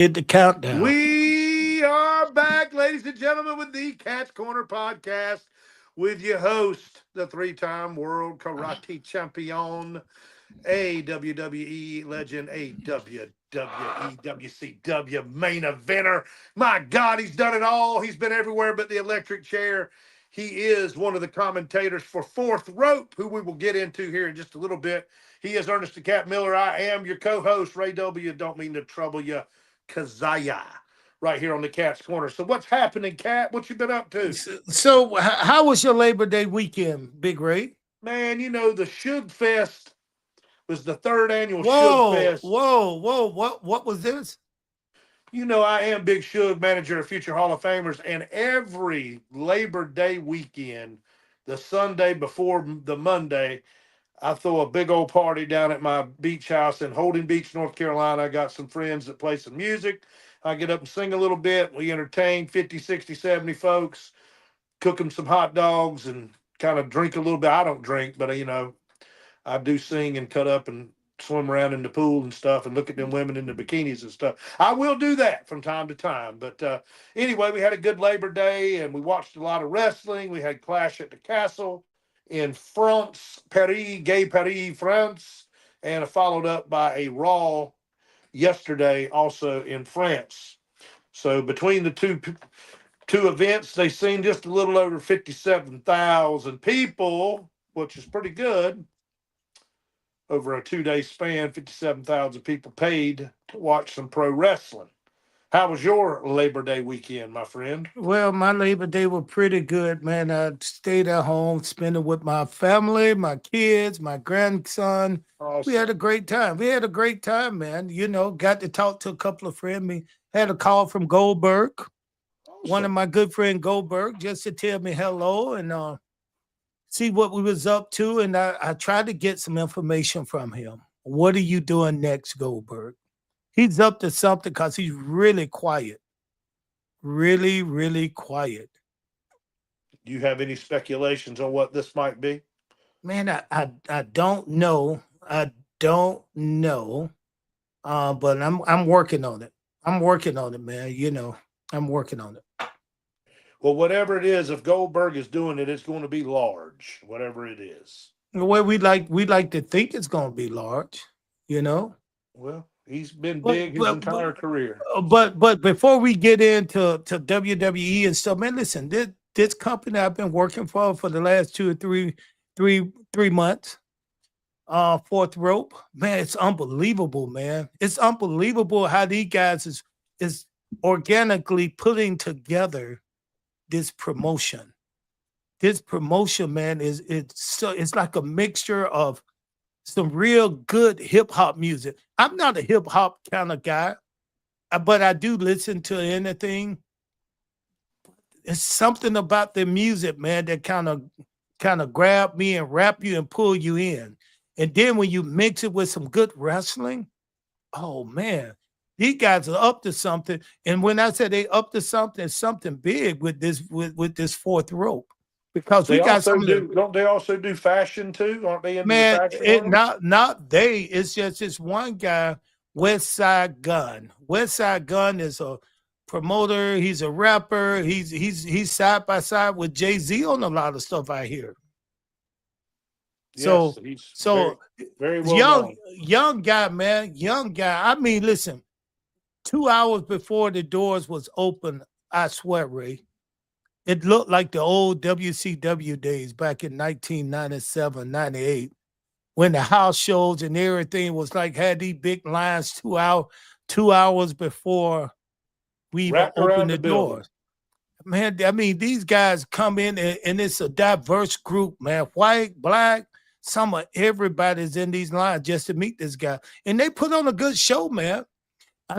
Hit the countdown. We are back, ladies and gentlemen, with the Cat's Corner podcast with your host, the three-time world karate champion, a WWE legend, a WWE WCW main eventer. My God, he's done it all. He's been everywhere but the electric chair. He is one of the commentators for Fourth Rope, who we will get into here in just a little bit. He is Ernest the Cat Miller. I am your co-host, Ray W. Don't mean to trouble you. Keziah, right here on the Cat's Corner. So what's happening, Cat? What you been up to? So, how was your Labor Day weekend, Big Ray? Man, you know, the Shug Fest was the third annual Shug Whoa, Fest. whoa, whoa! What was this? You know, I am Big Shug, manager of Future Hall of Famers, and every Labor Day weekend, the Sunday before the Monday, I throw a big old party down at my beach house in Holden Beach, North Carolina. I got some friends that play some music. I get up and sing a little bit. We entertain 50, 60, 70 folks, cook them some hot dogs and kind of drink a little bit. I don't drink, but, I do sing and cut up and swim around in the pool and stuff and look at them women in the bikinis and stuff. I will do that from time to time. But anyway, we had a good Labor Day and we watched a lot of wrestling. We had Clash at the Castle in France, Paris, Gay Paris, France, and followed up by a Raw yesterday also in France. So between the two events, they seen just a little over 57,000 people, which is pretty good over a 2-day span. 57,000 people paid to watch some pro wrestling. How was your Labor Day weekend, my friend? Well, my Labor Day was pretty good, man. I stayed at home, spent it with my family, my kids, my grandson. We Awesome. had a great time. We had a great time, man. You know, got to talk to a couple of friends. We had a call from Goldberg, one of Awesome. my good friend Goldberg, just to tell me hello and see what we was up to. And I tried to get some information from him. What are you doing next, Goldberg? He's up to something because he's really quiet. Really, really quiet. Do you have any speculations on what this might be? Man, I don't know. I don't know. But I'm working on it. I'm working on it, man. You know, I'm working on it. Well, whatever it is, if Goldberg is doing it, it's going to be large, whatever it is. The way we like to think it's gonna be large, you know. Well, he's been But big his but but entire career. So, but before we get into WWE and stuff, man, listen, this company I've been working for the last 2 or 3 months, Fourth Rope, man, it's unbelievable, man. It's unbelievable how these guys is organically putting together this promotion. This promotion, man, it's like a mixture of some real good hip hop music. I'm not a hip hop kind of guy, but I do listen to anything. It's something about the music, man, that kind of grab me and wrap you and pull you in. And then when you mix it with some good wrestling, oh man, these guys are up to something. And when I say they up to something, it's something big with this Fourth Rope. Because we they got also some of the do, don't they also do fashion too? Aren't they into the man, fashion it world? not they. It's just this one guy, West Side Gun. West Side Gun is a promoter. He's a rapper. He's side by side with Jay-Z on a lot of stuff I hear. Yes, So he's very, so very well young known. young guy, man, young guy. I mean, listen, 2 hours before the doors was open, I swear, Ray, it looked like the old WCW days back in 1997, 98. When the house shows and everything was like had these big lines 2 hours before we even Wrapped opened around the the building. doors. Man, I mean, these guys come in and it's a diverse group, man. White, black, some of everybody's in these lines just to meet this guy. And they put on a good show, man.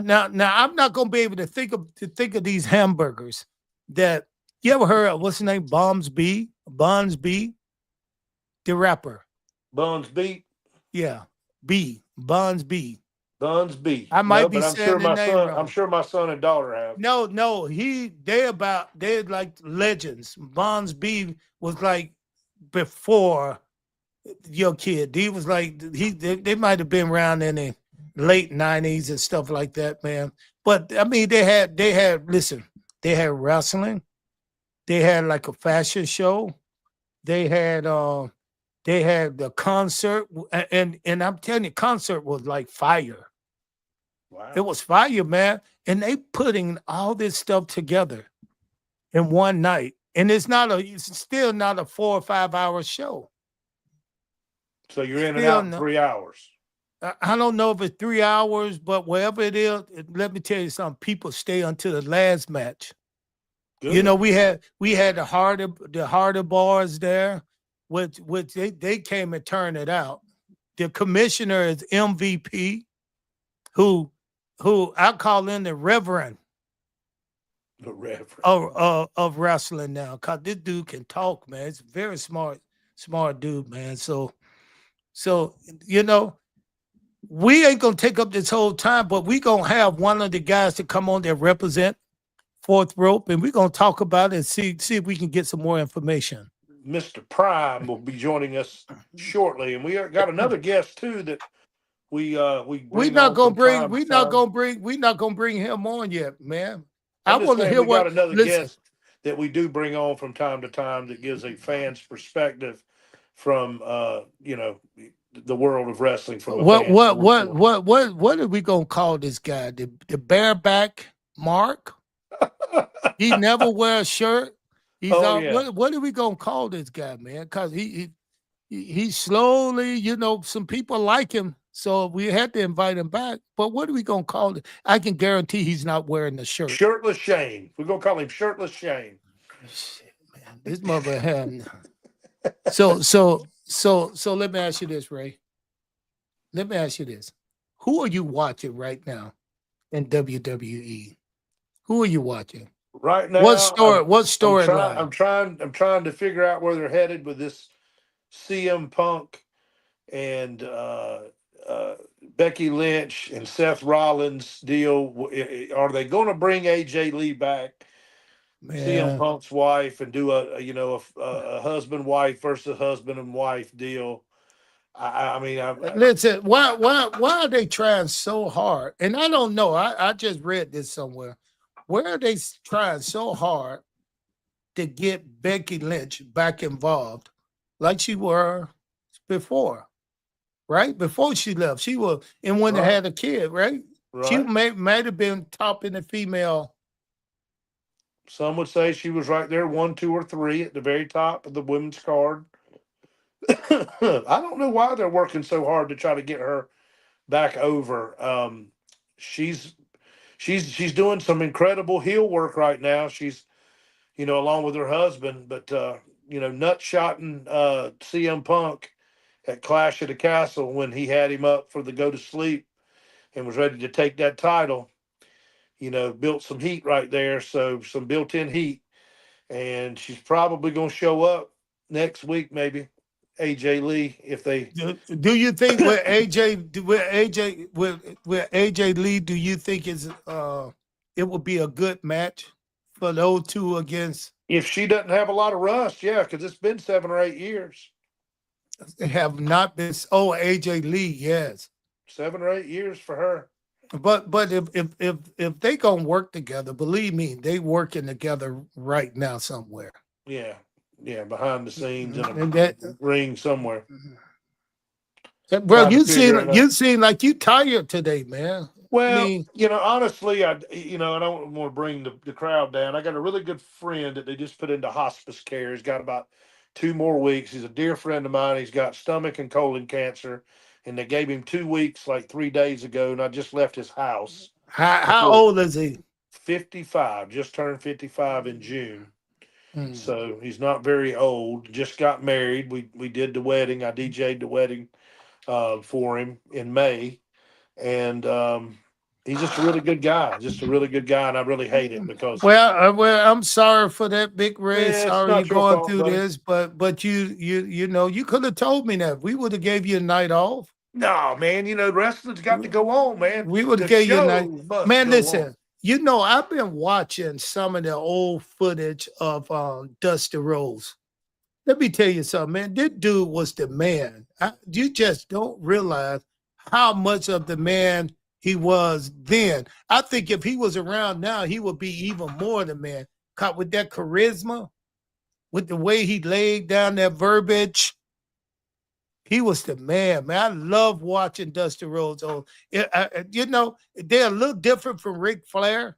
Now I'm not gonna be able to think of these hamburgers that you ever heard of what's his name? Bonds B, the rapper. Buns beat, Yeah. Bonds B. buns beat. I No, might be but I'm saying sure the my name son, I'm wrong. sure my son and daughter have. No, they're like legends. Bonds B was like before your kid. He was like they might have been around in the late '90s and stuff like that, man. But I mean, listen, they had wrestling, they had like a fashion show, they had the concert, and I'm telling you, concert was like fire. It Wow. was fire, man. And they putting all this stuff together in one night. And it's still not a 4 or 5 hour show. So you're in and Still out in no. 3 hours. I don't know if it's 3 hours, but wherever it is, let me tell you something. People stay until the last match. You know, Good. we had the harder bars there, which they came and turned it out. The commissioner is MVP, who who I call in the Reverend The Reverend. of wrestling now. Cause this dude can talk, man. It's a very smart dude, man. So you know, we ain't gonna take up this whole time, but we gonna have one of the guys to come on that represent fourth rope, and we're gonna talk about it and see if we can get some more information. Mr. Prime will be joining us shortly, and we got another guest too that we We bring not on gonna from bring time to we not time. gonna bring we not gonna bring him on yet, man. I I'm just want to saying hear we got what another listen. guest that we do bring on from time to time that gives a fan's perspective from the world of wrestling from a What fan's what what viewpoint. what what what are we gonna call this guy? The bareback Mark? He never wears a shirt. He's Oh out. yeah, What are we gonna call this guy, man? Because he slowly, some people like him, so we had to invite him back. But what are we gonna call it? I can guarantee he's not wearing the shirt. Shirtless Shane. We're gonna call him Shirtless Shane. Shit, man, this mother had. So let me ask you this, Ray. Let me ask you this: who are you watching right now in WWE? Who are you watching? Right What now, story? What I'm storyline? trying, I'm trying to figure out where they're headed with this CM Punk and Becky Lynch and Seth Rollins deal. Are they going to bring AJ Lee back, CM Man, Punk's wife, and do a husband wife versus husband and wife deal? I mean, listen. Why are they trying so hard? And I don't know. I just read this somewhere. Where are they trying so hard to get Becky Lynch back involved, like she were before? Right before she left, she was, and when they right, had a kid, right? She right. might have been top in the female. Some would say she was right there, one, two, or three at the very top of the women's card. I don't know why they're working so hard to try to get her back over. She's she's doing some incredible heel work right now. She's along with her husband, but nutshotting CM Punk at Clash of the Castle when he had him up for the go to sleep and was ready to take that title. Built some heat right there, so some built in heat, and she's probably going to show up next week, maybe AJ Lee if they. Do you think with AJ Lee? Do you think it would be a good match for those two against If she doesn't have a lot of rust, yeah, because it's been 7 or 8 years. have not been? Oh, AJ Lee, yes. 7 or 8 years for her. But if they gonna work together, believe me, they working together right now somewhere. Yeah, yeah, behind the scenes in And a that, ring somewhere, bro, trying to you figure seem it out. you seem like you tired today, man. I Well, mean, honestly, I don't want to bring the crowd down. I got a really good friend that they just put into hospice care. He's got about 2 more weeks. He's a dear friend of mine. He's got stomach and colon cancer, and they gave him 2 weeks like 3 days ago. And I just left his house how before old is he? 55, just turned 55 in June. Hmm. So he's not very old. Just got married. We did the wedding. I DJ'd the wedding for him in May, and he's just a really good guy. Just a really good guy, and I really hate it because Well, I'm sorry for that, Big Ray. it's Sorry you're not your going fault, through buddy. this, but you could have told me that. We would have gave you a night off. No, man. Wrestling's got to go on, man. We would have The gave you a show night. must Man, go on. listen. I've been watching some of the old footage of Dusty Rose. Let me tell you something, man. This dude was the man. You just don't realize how much of the man he was then. I think if he was around now, he would be even more the man. Caught with that charisma, with the way he laid down that verbiage. He was the man, man. I love watching Dusty Rhodes. You know, they're a little different from Ric Flair.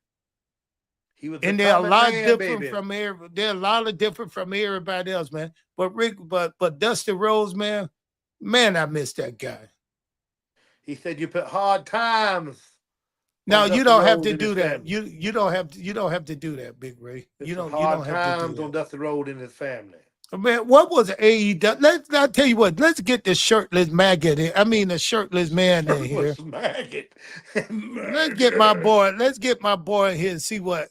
He was And the they're a common lot man, different baby. from they're a lot of different from everybody else, man. But Dusty Rhodes, man, I miss that guy. He said you put hard times. Now on you Dusty don't have Rhodes to and his do that. family. You don't have to do that, Big Ray. Put You some don't hard have to do times that. on Dusty Rhodes and his family. Man, what was AEW? I'll tell you what. Let's get the shirtless maggot. The shirtless man in here. Shirtless maggot. Let's get my boy. Let's get my boy in here and see what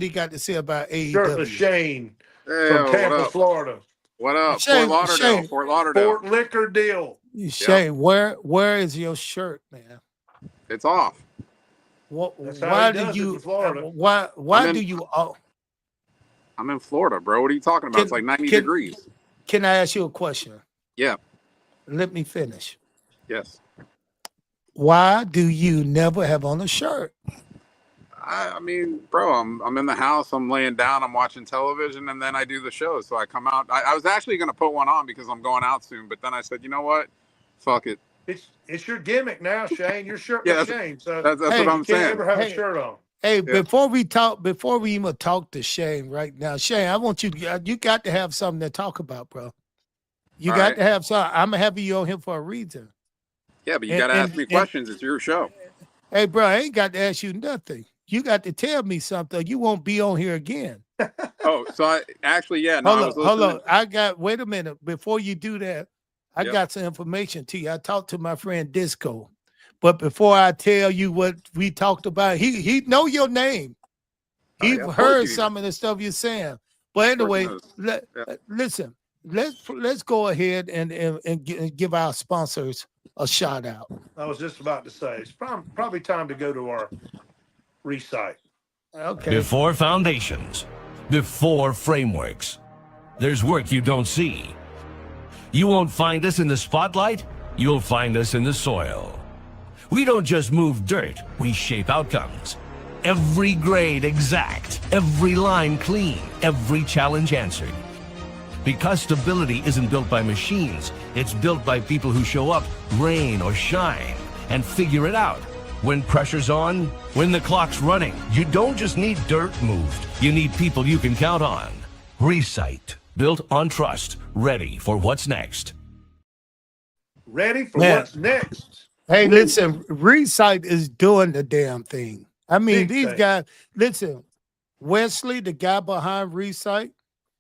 he got to say about AEW. Shirtless Shane Hey, from what Tampa, up? Florida. What up? Shane, Fort Lauderdale. Shane. Fort Lauderdale. Fort Liquor Deal. Shane, where is your shirt, man? It's off. That's how Why he does do you? it in Florida. Why do you? I'm in Florida, bro. What are you talking about? It's like 90 degrees. Can I ask you a question? Yeah. Let me finish. Yes. Why do you never have on a shirt? I mean, bro, I'm in the house. I'm laying down. I'm watching television, and then I do the show. So I come out. I was actually going to put one on because I'm going out soon. But then I said, you know what? Fuck it. It's your gimmick now, Shane. You're shirtless Shane. So that's what I'm you saying. can't ever have a shirt on. Hey, before we even talk to Shane right now, Shane, I want you got to have something to talk about, bro. You got to have something. I'm having you on here for a reason. Yeah, but you got to ask me questions. It's your show. Hey, bro, I ain't got to ask you nothing. You got to tell me something. You won't be on here again. Oh, so I actually, hold on. Wait a minute. Before you do that, I got some information to you. I talked to my friend Disco. But before I tell you what we talked about, he know your name. He heard some of the stuff you're saying. But anyway, listen, let's go ahead and give our sponsors a shout out. I was just about to say, it's probably time to go to our recite. Okay. Before foundations, before frameworks, there's work you don't see. You won't find us in the spotlight, you'll find us in the soil. We don't just move dirt, we shape outcomes. Every grade exact, every line clean, every challenge answered. Because stability isn't built by machines, it's built by people who show up, rain or shine, and figure it out. When pressure's on, when the clock's running, you don't just need dirt moved, you need people you can count on. Recite, built on trust, ready for what's next. Ready for what's next. Hey, listen, Recite is doing the damn thing. I mean, these guys, listen, Wesley, the guy behind Recite,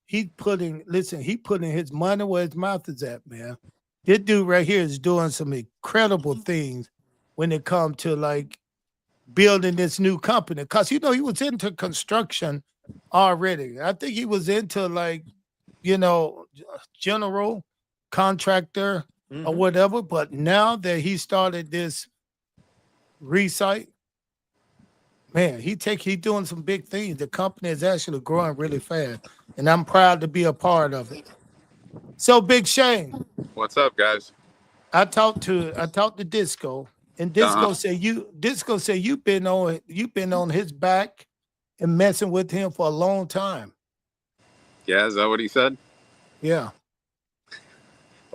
he putting his money where his mouth is at, man. This dude right here is doing some incredible things when it comes to like building this new company. Because, he was into construction already. I think he was into like, general contractor or whatever. But now that he started this Recite, man, he doing some big things. The company is actually growing really fast, and I'm proud to be a part of it. So, Big Shane, what's up, guys? I talked to Disco, and Disco said you've been on his back and messing with him for a long time. Yeah, is that what he said? Yeah.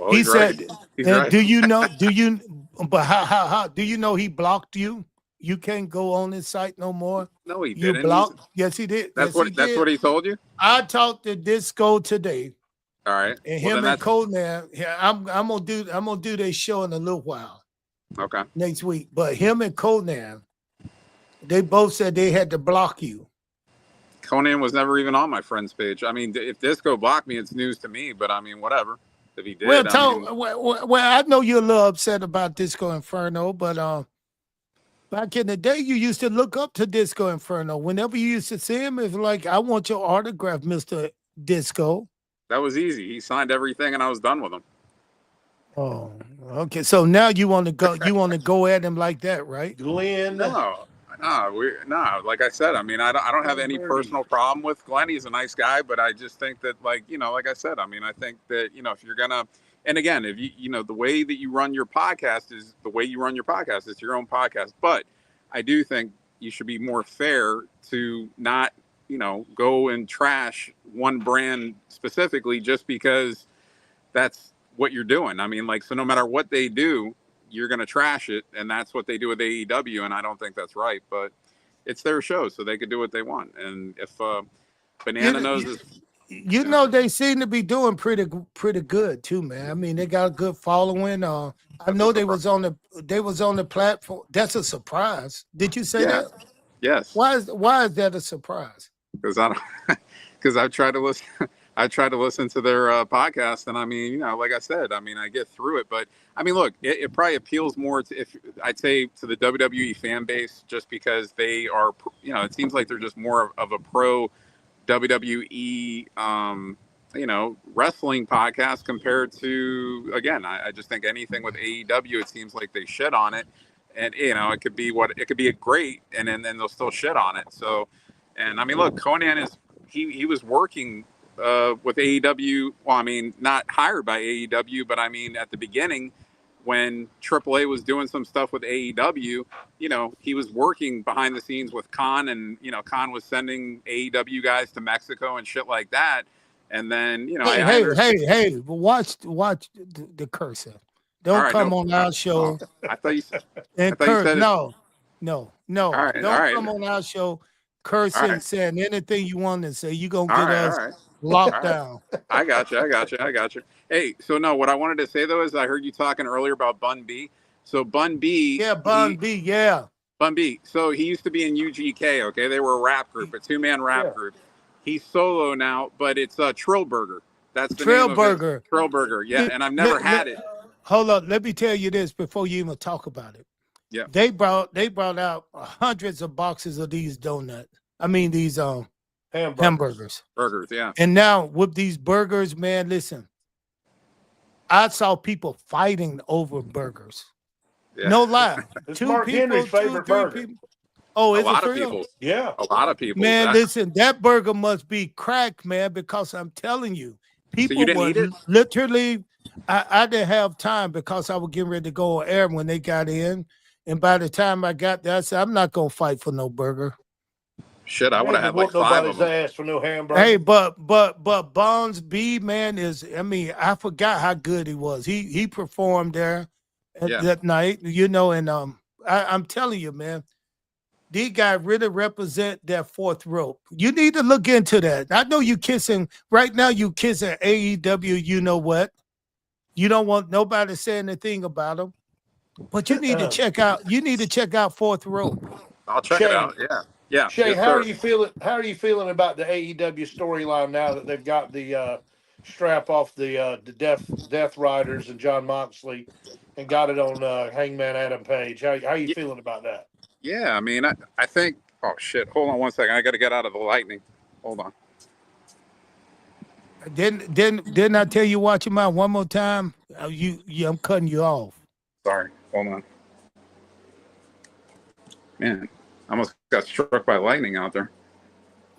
Oh, he said, right. Do you know he blocked you? You can't go on his site no more. No, he didn't. Blocked? Yes, he did. That's what he told you? I talked to Disco today. All right. And him and Conan, I'm gonna do their show in a little while. Okay. Next week. But him and Conan, they both said they had to block you. Conan was never even on my friend's page. I mean, if Disco blocked me, it's news to me, but I mean, whatever. If he did, I know you're a little upset about Disco Inferno, but back in the day, you used to look up to Disco Inferno. Whenever you used to see him, it's like, I want your autograph, Mr. Disco. That was easy. He signed everything, and I was done with him. Oh, okay. So now you want to go? You want to go at him like that, right? Glenn? No. Like I said, I mean, I don't have any personal problem with Glenn. He's a nice guy, but I just think that, like I said, I mean, I think that if you're gonna and again, if you know, the way that you run your podcast is the way you run your podcast. It's your own podcast. But I do think you should be more fair to not, you know, go and trash one brand specifically just because that's what you're doing. I mean, like, so no matter what they do, you're going to trash it. And that's what they do with AEW. And I don't think that's right, but it's their show, so they can do what they want. And if Banana Nose is, you know, they seem to be doing pretty good too, man. I mean, they got a good following. I know they was on the platform. That's a surprise. Did you say that? Yes. Why is that a surprise? Because I've tried to listen. I try to listen to their podcast, and I mean, you know, like I said, I mean, I get through it, but I mean, look, it probably appeals more to, if I'd say, to the WWE fan base, just because they are, you know, it seems like they're just more of a pro WWE, you know, wrestling podcast compared to, again, I just think anything with AEW, it seems like they shit on it, and you know, it could be a great, and then they'll still shit on it. So, and I mean, look, Conan is he was working with AEW. Well, I mean, not hired by AEW, but I mean, at the beginning, when AAA was doing some stuff with AEW, you know, he was working behind the scenes with Khan, and you know, Khan was sending AEW guys to Mexico and shit like that. And then, you know, hey, watch the cursor. Don't come on our show. I thought you said. And curse. No. All right, Don't come on our show cursing, saying anything you want to say. You're going to get us locked down. I got you. Hey, so no, what I wanted to say, though, is I heard you talking earlier about Bun B. So Bun B. Yeah, Bun B. So he used to be in UGK, okay? They were a rap group, a two-man rap group. He's solo now, but it's Trillburger. That's the name of it. Trillburger, yeah, and I've never had it. Hold on, let me tell you this before you even talk about it. Yeah. They brought out hundreds of boxes of these donuts. I mean, these hamburgers. Burgers, yeah. And now with these burgers, man, listen, I saw people fighting over burgers. Yeah. No lie. It's Mark Henry's favorite burger. Oh, is a lot of people. Yeah. A lot of people. Man, listen, that burger must be cracked, man, because I'm telling you, people were literally, I didn't have time because I was getting ready to go on air when they got in. And by the time I got there, I said, I'm not going to fight for no burger. Shit, I would have had like 5 of them. Ass for no hamburger. Hey, but Bonds B, man, I mean, I forgot how good he was. He performed there that night, you know, and I'm telling you, man, these guys really represent that fourth rope. You need to look into that. I know you kissing right now. You kissing AEW. You know what? You don't want nobody saying anything about them, but you need to check out. You need to check out Fourth Rope. I'll check it out. Yeah. Shay, how are you feeling? How are you feeling about the AEW storyline now that they've got the strap off the Death Riders and John Moxley, and got it on Hangman Adam Page? How are you feeling about that? Yeah, I mean, I think. Oh shit! Hold on one second. I got to get out of the lightning. Hold on. Didn't I tell you watch him out one more time? I'm cutting you off. Sorry. Hold on. Man, I almost got struck by lightning out there.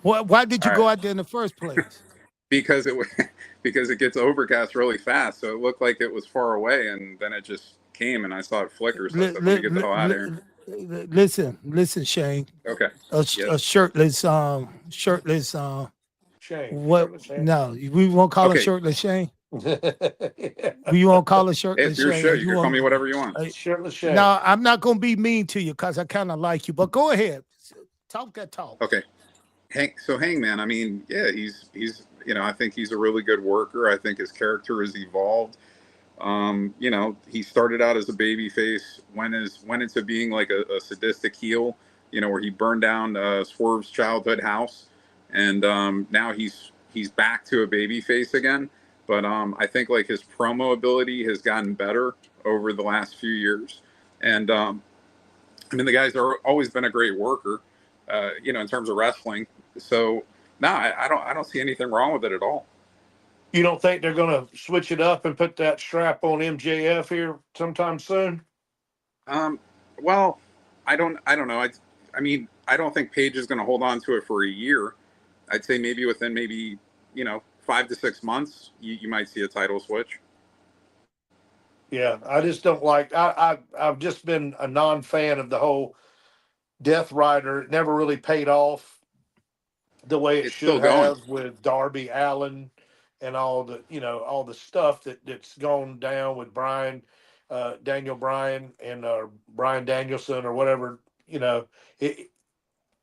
Why did you go out there in the first place? Because it gets overcast really fast, so it looked like it was far away, and then it just came, and I saw it flicker. So I said, let me get the hell out of here. Listen, Shane. Okay. A shirtless, Shane. What? Shane. No, we won't call it shirtless Shane. We won't call it shirtless Shane. It's your show. You can call me whatever you want. Shirtless Shane. No, I'm not gonna be mean to you because I kind of like you. But go ahead, talk that talk. Okay. Hangman. I mean, yeah, he's you know, I think he's a really good worker. I think his character has evolved. You know, he started out as a baby face, went into being like a sadistic heel, you know, where he burned down Swerve's childhood house, and now he's back to a baby face again. But I think like his promo ability has gotten better over the last few years, and I mean, the guy's always been a great worker, you know, in terms of wrestling. So no, I don't see anything wrong with it at all. You don't think they're going to switch it up and put that strap on MJF here sometime soon? Well, I don't know. I mean, I don't think Paige is going to hold on to it for a year. I'd say within 5 to 6 months, you might see a title switch. Yeah, I just don't like. I've just been a non-fan of the whole Death Rider. It never really paid off the way it It's should still going. have with Darby Allen and all the all the stuff that's gone down with Daniel Bryan and Brian Danielson or whatever. It,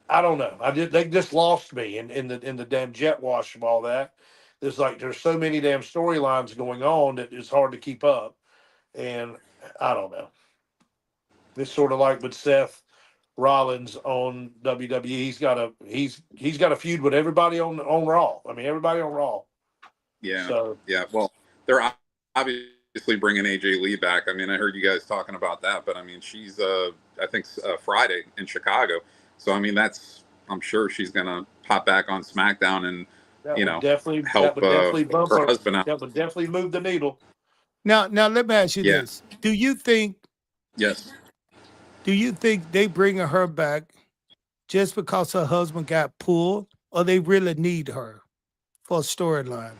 I don't know. They just lost me in the damn jet wash of all that. There's so many damn storylines going on that it's hard to keep up, and I don't know. It's sort of like with Seth Rollins on WWE. He's got a feud with everybody on Raw. I mean, everybody on Raw. Yeah, So yeah. Well, they're obviously bringing AJ Lee back. I mean, I heard you guys talking about that, but I mean, she's I think Friday in Chicago. So I mean, I'm sure she's gonna pop back on SmackDown and that you would know definitely that help would definitely bump her her. husband out. That would definitely move the needle. Now, let me ask you Yeah. this: Do you think Yes. they bringing her back just because her husband got pulled, or they really need her for a storyline?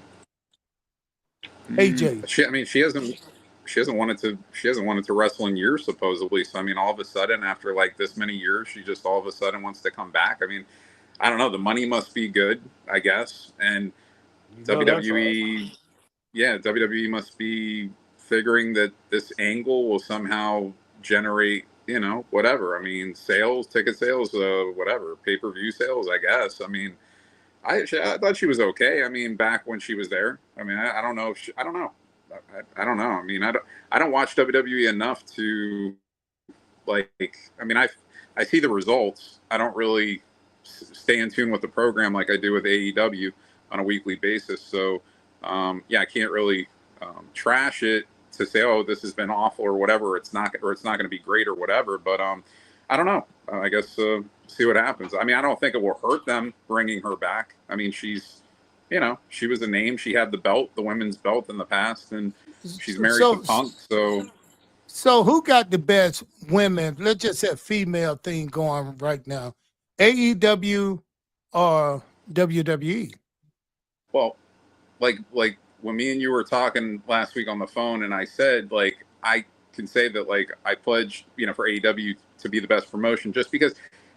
AJ. I mean, she hasn't wanted to wrestle in years supposedly. So I mean, all of a sudden, after like this many years, she just all of a sudden wants to come back. I mean, I don't know. The money must be good, I guess, and That's right. WWE, yeah, WWE must be figuring that this angle will somehow generate, whatever. I mean, ticket sales, whatever, pay-per-view sales, I guess. I mean, I thought she was okay. I mean, back when she was there. I mean, I don't know. I don't know. I don't know. I mean, I don't watch WWE enough to like. I mean, I see the results. I don't really stay in tune with the program like I do with AEW on a weekly basis. So, yeah, I can't really trash it to say, oh, this has been awful or whatever. It's not going to be great or whatever. But I don't know. I guess see what happens. I mean, I don't think it will hurt them bringing her back. I mean, she was a name. She had the belt, the women's belt in the past, and she's married to Punk. So who got the best women? Let's just say female thing going right now, AEW or WWE? Well, like when me and you were talking last week on the phone, and I said like I can say that like I pledge for AEW to be the best promotion, just because,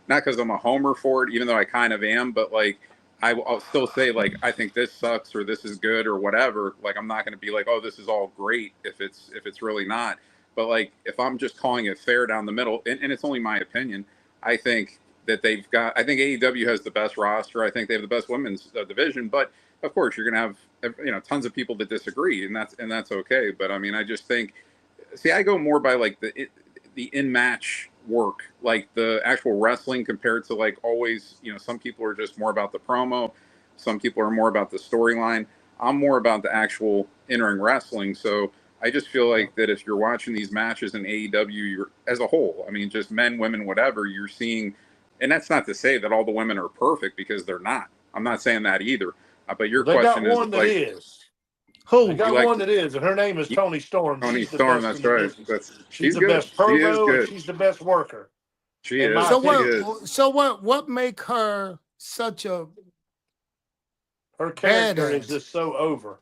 not because I'm a homer for it, even though I kind of am, but like I'll still say like I think this sucks or this is good or whatever. Like I'm not going to be like, oh, this is all great if it's really not. But like if I'm just calling it fair down the middle, and it's only my opinion, I think that I think AEW has the best roster. I think they have the best women's division, but of course you're going to have tons of people that disagree, and that's okay. But I mean, I just think, see, I go more by like the in match work, like the actual wrestling, compared to like always. Some people are just more about the promo, some people are more about the storyline. I'm more about the actual in-ring wrestling. So I just feel like that if you're watching these matches in AEW, you're, as a whole, I mean, just men, women, whatever, you're seeing, and that's not to say that all the women are perfect, because they're not. I'm not saying that either. But your They got question is one that like, is. They Who? got like one that is, and her name is Tony Storm. Tony She's the Storm. best That's in the right. business. She's She's the good. best She is promo, and good. she's the best worker. She In is. my So opinion. what make her such a Her character is badass? just so over.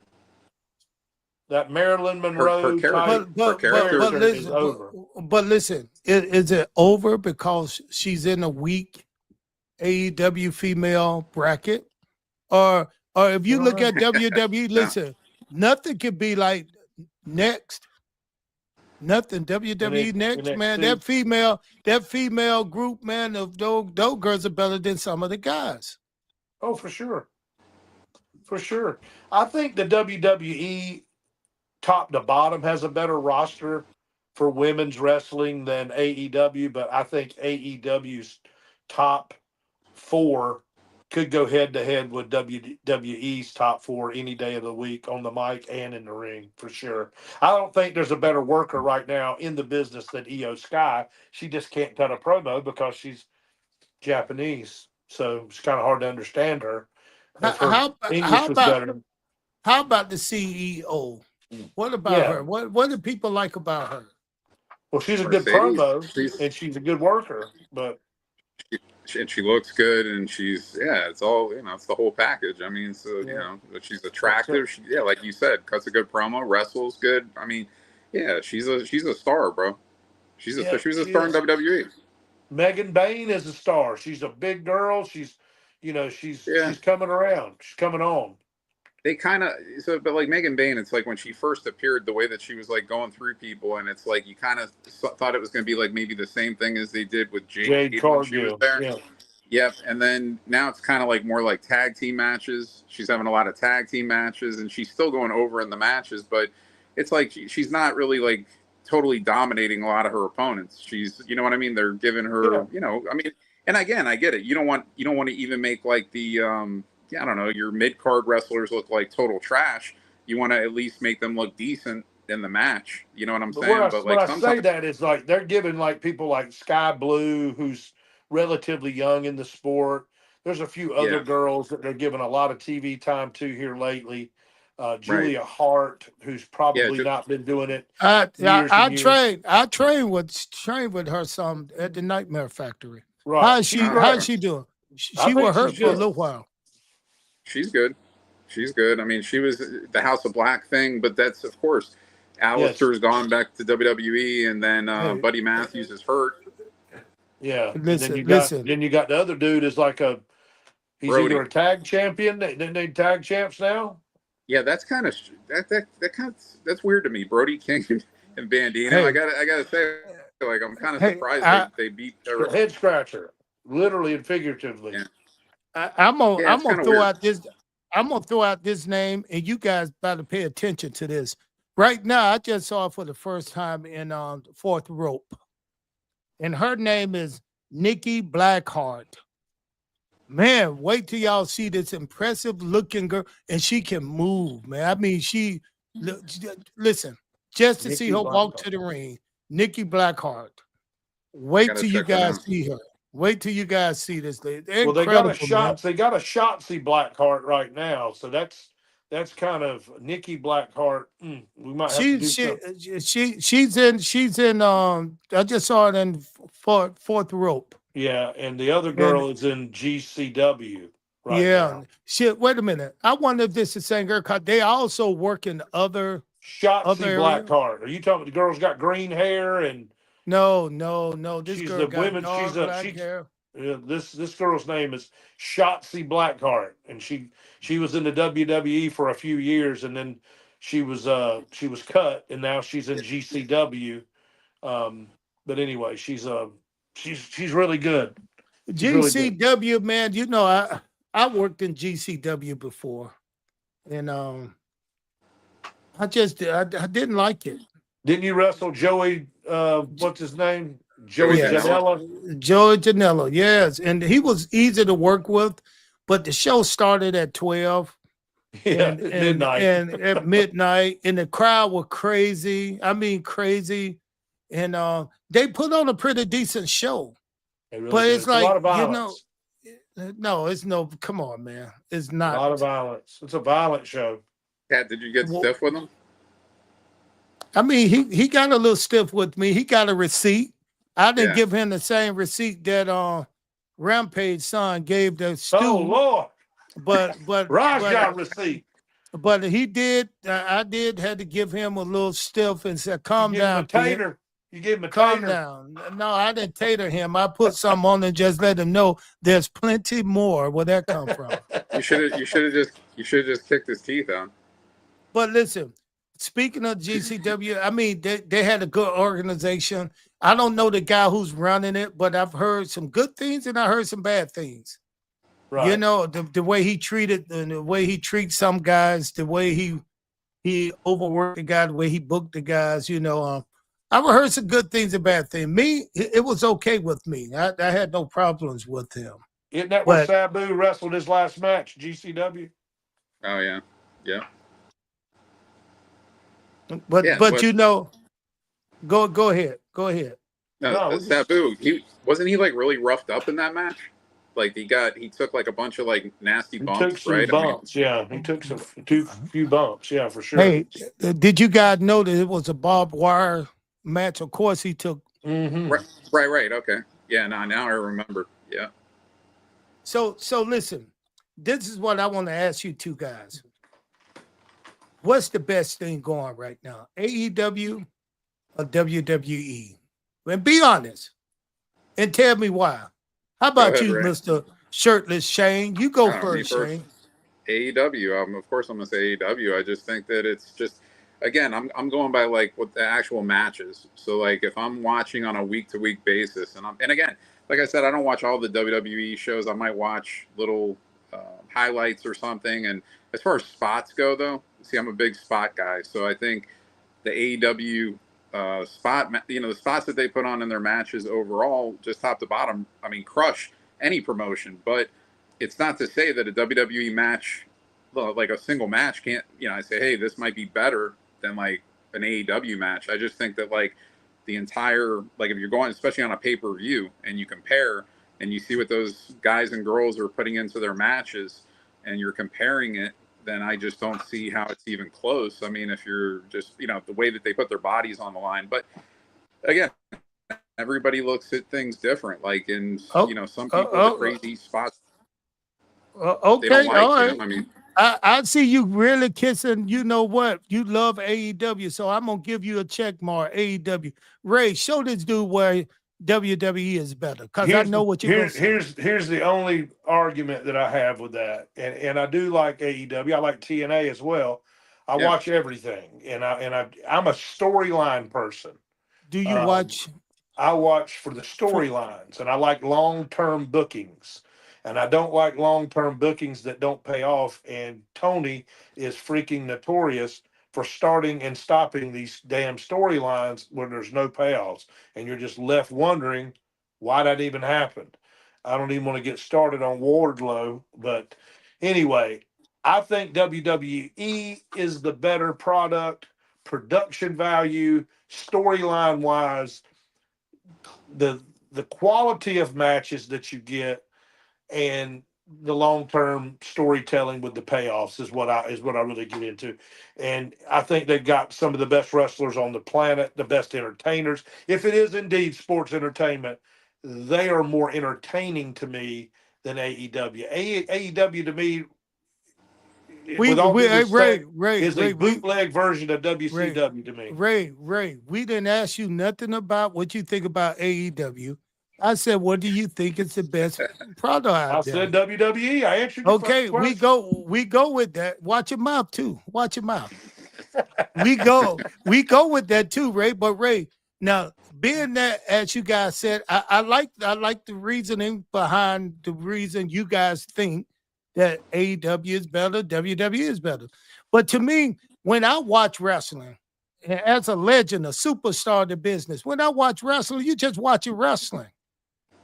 That Marilyn Her Monroe character. type Her character. is over. But listen, is it over because she's in a weak AEW female bracket? Or if you look at WWE, listen, nothing could be like next. Nothing. WWE next, man. That female group, man, of those girls are better than some of the guys. Oh, for sure. For sure. I think the WWE top to bottom has a better roster for women's wrestling than AEW, but I think AEW's top four could go head to head with WWE's top four any day of the week on the mic and in the ring, for sure. I don't think there's a better worker right now in the business than Io Sky. She just can't cut a promo because she's Japanese, so it's kind of hard to understand her. If her English was better, how about the CEO? What about yeah. her? What do people like about her? Well, she's a good Mercedes. promo and she's a good worker, but She looks good, and it's all, it's the whole package. I mean, so yeah. she's attractive. Like you said, cuts a good promo, wrestles good. I mean, Yeah, she's a star, bro. Yeah, She was a she star in is. WWE. Megan Bain is a star. She's a big girl. Yeah, She's coming around. She's coming on. they kind of but like Megan Bain, it's like when she first appeared, the way that she was like going through people, and it's like you kind of thought it was going to be like maybe the same thing as they did with Jade Jade when she was Cargill. there. Yeah. Yep, and then now it's kind of like more like tag team matches. She's having a lot of tag team matches, and she's still going over in the matches, but it's like she's not really like totally dominating a lot of her opponents. She's, you know what I mean? They're giving Yeah. her, you know, I mean, and again, I get it. You don't want to even make like the yeah, I don't know, your mid card wrestlers look like total trash. You want to at least make them look decent in the match. You know what I'm But when saying? I But when like I say sometimes, that is like they're giving like people like Sky Blue, who's relatively young in the sport. There's a few other yeah, girls that they're giving a lot of TV time to here lately. right, Julia Hart, who's yeah, probably just not been doing it I years and years. trained with her some at the Nightmare Factory. Right. She's How great. is she doing? I She think was she's hurt for a good. little while. she's good. She's good. I mean, she was the House of Black thing, but that's of course, Yes. Alistair's gone back to WWE, and then Hey, Buddy Matthews is hurt. Yeah. And then listen. you got the other dude is like he's either Brody, a tag champion. They tag champs now. yeah, that's kind of that's weird to me. Brody King and Bandino. Hey, I gotta say, like I'm kind of hey, surprised they beat. The head scratcher, literally and figuratively. Yeah, yeah, I'm it's gonna kind of throw weird. out this. I'm gonna throw out this name, and you guys better pay attention to this. Right now, I just saw it for the first time in Fourth Rope, and her name is Nikki Blackheart. Man, wait till y'all see this impressive looking girl, and she can move, man. I mean, listen, just to see Nikki her walk Blackheart. to the ring, Nikki Blackheart. I Wait gotta till you check her guys down. see her. Wait till you guys see this lady. They're Well, they got a incredible, man. shot. They got a Shotzi Blackheart right now, so that's kind of Nikki Blackheart. We might have to She do she something. she's in I just saw it in fourth rope. Yeah, and the other And girl is in GCW right yeah, now. shit. Wait a minute. I wonder if this is the same girl. 'Cause they also work in other Shotzi area. Blackheart. Are you talking? The girl's got green hair and No. This she's girl the got women. She's dark a black she. hair. This girl's name is Shotzi Blackheart, and she was in the WWE for a few years, and then she was cut, and now she's in GCW. But anyway, she's really good. She's really good. GCW, man. You know, I worked in GCW before, and I didn't like it. Didn't you wrestle Joey? What's his name? Joey Joey Yes, Janela. Janela. Joey Janela. Yes, and he was easy to work with, but the show started at 12 Yeah, and at and midnight. and at midnight, and the crowd were crazy. I mean, crazy, and they put on a pretty decent show, They really but did. it's It's a lot like of violence. no, it's no. Come on, man, it's A lot of not. violence. It's a violent show. Cat, did you get Well, stiff with him? I mean, he got a little stiff with me. He got a receipt. I didn't Yeah. give him the same receipt that Rampage son gave the Oh stew, Lord, but Raj got receipt. but he did. I did had to give him a little stiff and said, You "Calm give him a down, kid. tater. You give him a Calm tater. down." No, I didn't tater him. I put some on and just let him know there's plenty more. Where that come from? You should have just kicked his teeth out. But listen, speaking of GCW, I mean, they had a good organization. I don't know the guy who's running it, but I've heard some good things and I heard some bad things. You Right. know, the way he treated, the way he treats some guys, the way he overworked the guy, the way he booked the guys. You know, I've heard some good things and bad things. Me, it was okay with me. I had no problems with him. Isn't that where But Sabu wrestled his last match? GCW. Oh yeah, yeah, but yeah. but But you know, go ahead, go ahead. no, No, we just Sabu. He wasn't he like really roughed up in that match. Like he took like a bunch of like nasty he took bumps, some right? I mean, bumps. Yeah, he took some few bumps. Yeah, for sure. Hey, did you guys know that it was a barbed wire match? Of course, he took. Mm-hmm. right. Okay, yeah. Now I remember. Yeah. So listen, this is what I want to ask you two guys. What's the best thing going right now? AEW of WWE? And be honest and tell me why. How Go about ahead, you, Ray. Mr. Shirtless Shane? You go Me first, first. Shane. AEW. Of course, I'm gonna say AEW. I just think that it's just, again, I'm going by like what the actual matches. So like if I'm watching on a week to week basis, and again, like I said, I don't watch all the WWE shows. I might watch little highlights or something. And as far as spots go, though, see, I'm a big spot guy. So I think the AEW the spots that they put on in their matches overall, just top to bottom, I mean, crush any promotion. But it's not to say that a WWE match, like a single match, can't, I say, hey, this might be better than like an AEW match. I just think that like the entire, like if you're going, especially on a pay per view, and you compare and you see what those guys and girls are putting into their matches, and you're comparing it, then I just don't see how it's even close. I mean, if you're just, the way that they put their bodies on the line. But again, everybody looks at things different. Like in, Oh, some uh, people, the uh, crazy spots they don't okay, all like, right. I mean, I see you really kissing. You know what? You love AEW, so I'm gonna give you a check mark. AEW. Ray, show this dude where WWE is better, cause I Here's know the what you're gonna say. here's the only argument that I have with that, and I do like AEW. I like TNA as well. I yeah. watch everything, I'm a storyline person. Do you Um, watch? I watch for the For, storylines, and I like long term bookings, and I don't like long term bookings that don't pay off. And Tony is freaking notorious for starting and stopping these damn storylines when there's no payoffs, and you're just left wondering why that even happened. I don't even want to get started on Wardlow, but anyway, I think WWE is the better product, production value, storyline wise, the quality of matches that you get, and the long-term storytelling with the payoffs is what I really get into. And I think they've got some of the best wrestlers on the planet, the best entertainers. If it is indeed sports entertainment, they are more entertaining to me than AEW. AEW to me, with all due Ray, respect, Ray, is a Ray, bootleg version of Ray, WCW to me. Ray. We didn't ask you nothing about what you think about AEW. I said, what do you think is the best product I out there? said WWE. I answered your fucking Okay, we question. go with that. Watch your mouth too. Watch your mouth. We go with that too, Ray. But Ray, now being that as you guys said, I like the reasoning behind the reason you guys think that AEW is better, WWE is better. But to me, when I watch wrestling, as a legend, a superstar of the business, when I watch wrestling, you just watching wrestling.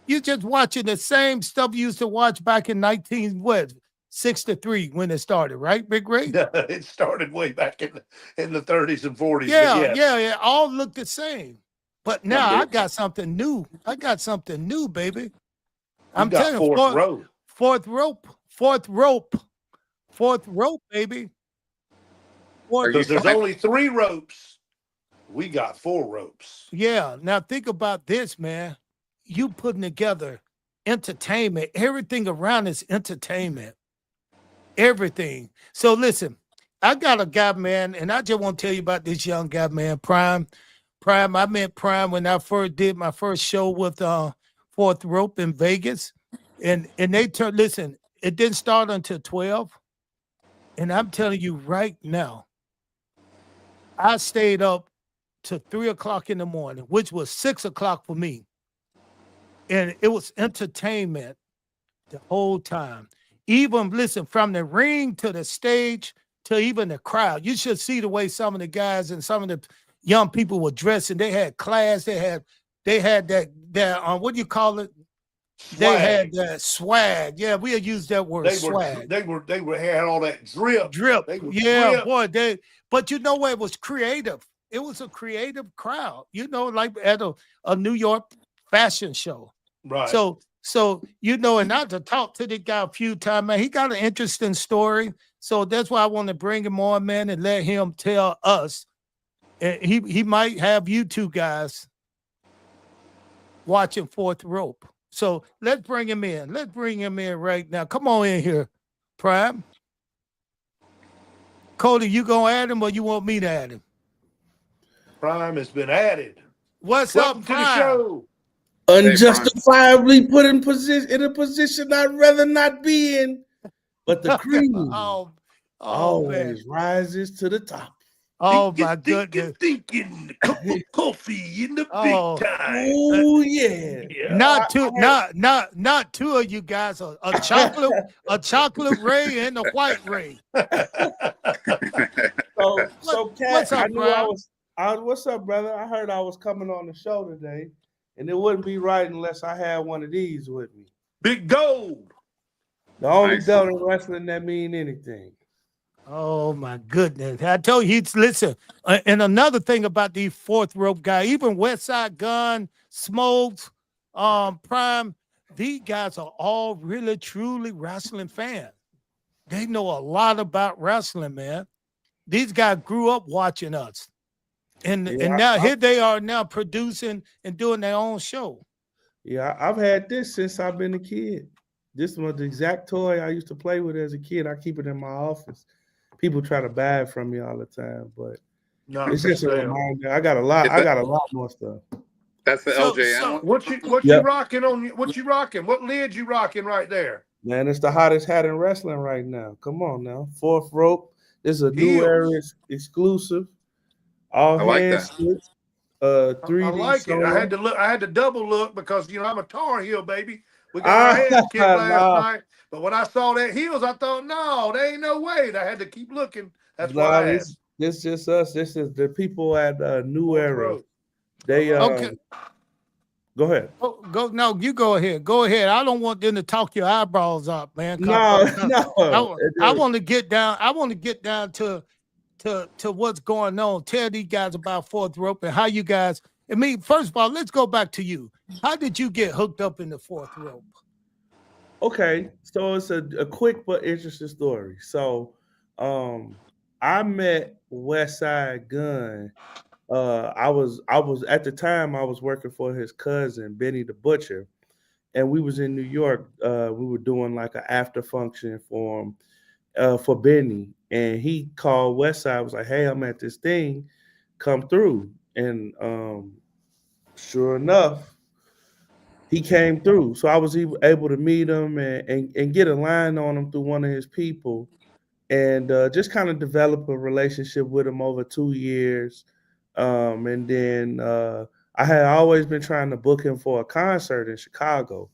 You just watching the same stuff you used to watch back in 1963 when it started, right, Big Ray? It started way back in the 30s and 40s, but Yeah, yes, yeah, yeah. All look the same. But No, now I but got something new. I got something new, baby. you I'm got telling you, fourth row fourth rope, fourth rope, fourth rope, baby. are Fourth, you because there's trying? only 3 ropes. We got 4 ropes. yeah. Now think about this, man. You putting together entertainment. Everything around is entertainment. Everything. So listen, I got a guy, man, and I just want to tell you about this young guy, man, Prime. Prime, I met Prime when I first did my first show with Fourth Rope in Vegas. And they turned listen, it didn't start until 12. And I'm telling you right now, I stayed up to 3 o'clock in the morning, which was 6 o'clock for me. And it was entertainment the whole time. Even listen, from the ring to the stage to even the crowd. You should see the way some of the guys and some of the young people were dressing. They had class. They had that what do you call it? They had Swag. that swag. Yeah, we'll use that word They were swag. they were had all that drip. Drip. They were Yeah, drip. boy. But you know what? It was creative. It was a creative crowd, like at a New York fashion show. Right. So and not to talk to the guy a few times, man, he got an interesting story. So that's why I want to bring him on, man, and let him tell us. And he might have you two guys watching Fourth Rope. So let's bring him in. Let's bring him in right now. Come on in here, Prime. Cody, you gonna add him or you want me to add him? Prime has been added. What's Welcome up, to the Prime? show. Unjustifiably put in position I'd rather not be in, but the cream Oh, man. always rises to the top. Oh Thinking, my goodness. thinking. A cup of coffee in the big Oh, time. Oh yeah. Yeah. not two of you guys. A chocolate Ray and a white Ray. So Cat, What's I up, knew Prime? what's up, brother? I heard I was coming on the show today, and it wouldn't be right unless I had one of these with me. Big gold. The only Nice. belt in wrestling that mean anything. Oh my goodness! I told you, listen. And another thing about these fourth rope guy, even West Side Gun, Smokes, Prime, these guys are all really truly wrestling fans. They know a lot about wrestling, man. These guys grew up watching us, and Yeah, now here they are now producing and doing their own show. yeah, I've had this since I've been a kid. This was the exact toy I used to play with as a kid. I keep it in my office. People try to buy it from me all the time, but Not it's for just a sale. reminder. I got a lot. I got a lot more stuff. That's the So, LJN one. What you Yep. rocking on? What you rocking? What lid you rocking right there? Man, it's the hottest hat in wrestling right now. Come on now. Fourth rope. This is a new Heels. era exclusive. All I like hands that. switch. I 3D like it. I solo. had to look. I had to double look because I'm a Tar Heel baby. We got our hands kicked last no, night, but when I saw that heels, I thought, no, there ain't no way. I had to keep looking. That's why I no, asked. this just us. This is the people at New Fourth Era. row. They okay, go ahead. go. No, you go ahead. Go ahead. I don't want them to talk your eyebrows up, man. No, I, I no. want to get down. I want to get down to what's going on. Tell these guys about fourth rope and how you guys. I mean, first of all, let's go back to you. How did you get hooked up in the fourth rope? Okay, so it's a quick but interesting story. So, I met West Side Gun. I was at the time I was working for his cousin Benny the Butcher, and we was in New York. We were doing like an after function for him, for Benny, and he called West Side. Was like, "Hey, I'm at this thing, come through." And sure enough, he came through. So I was able to meet him and get a line on him through one of his people, and just kind of develop a relationship with him over 2 years. And then I had always been trying to book him for a concert in Chicago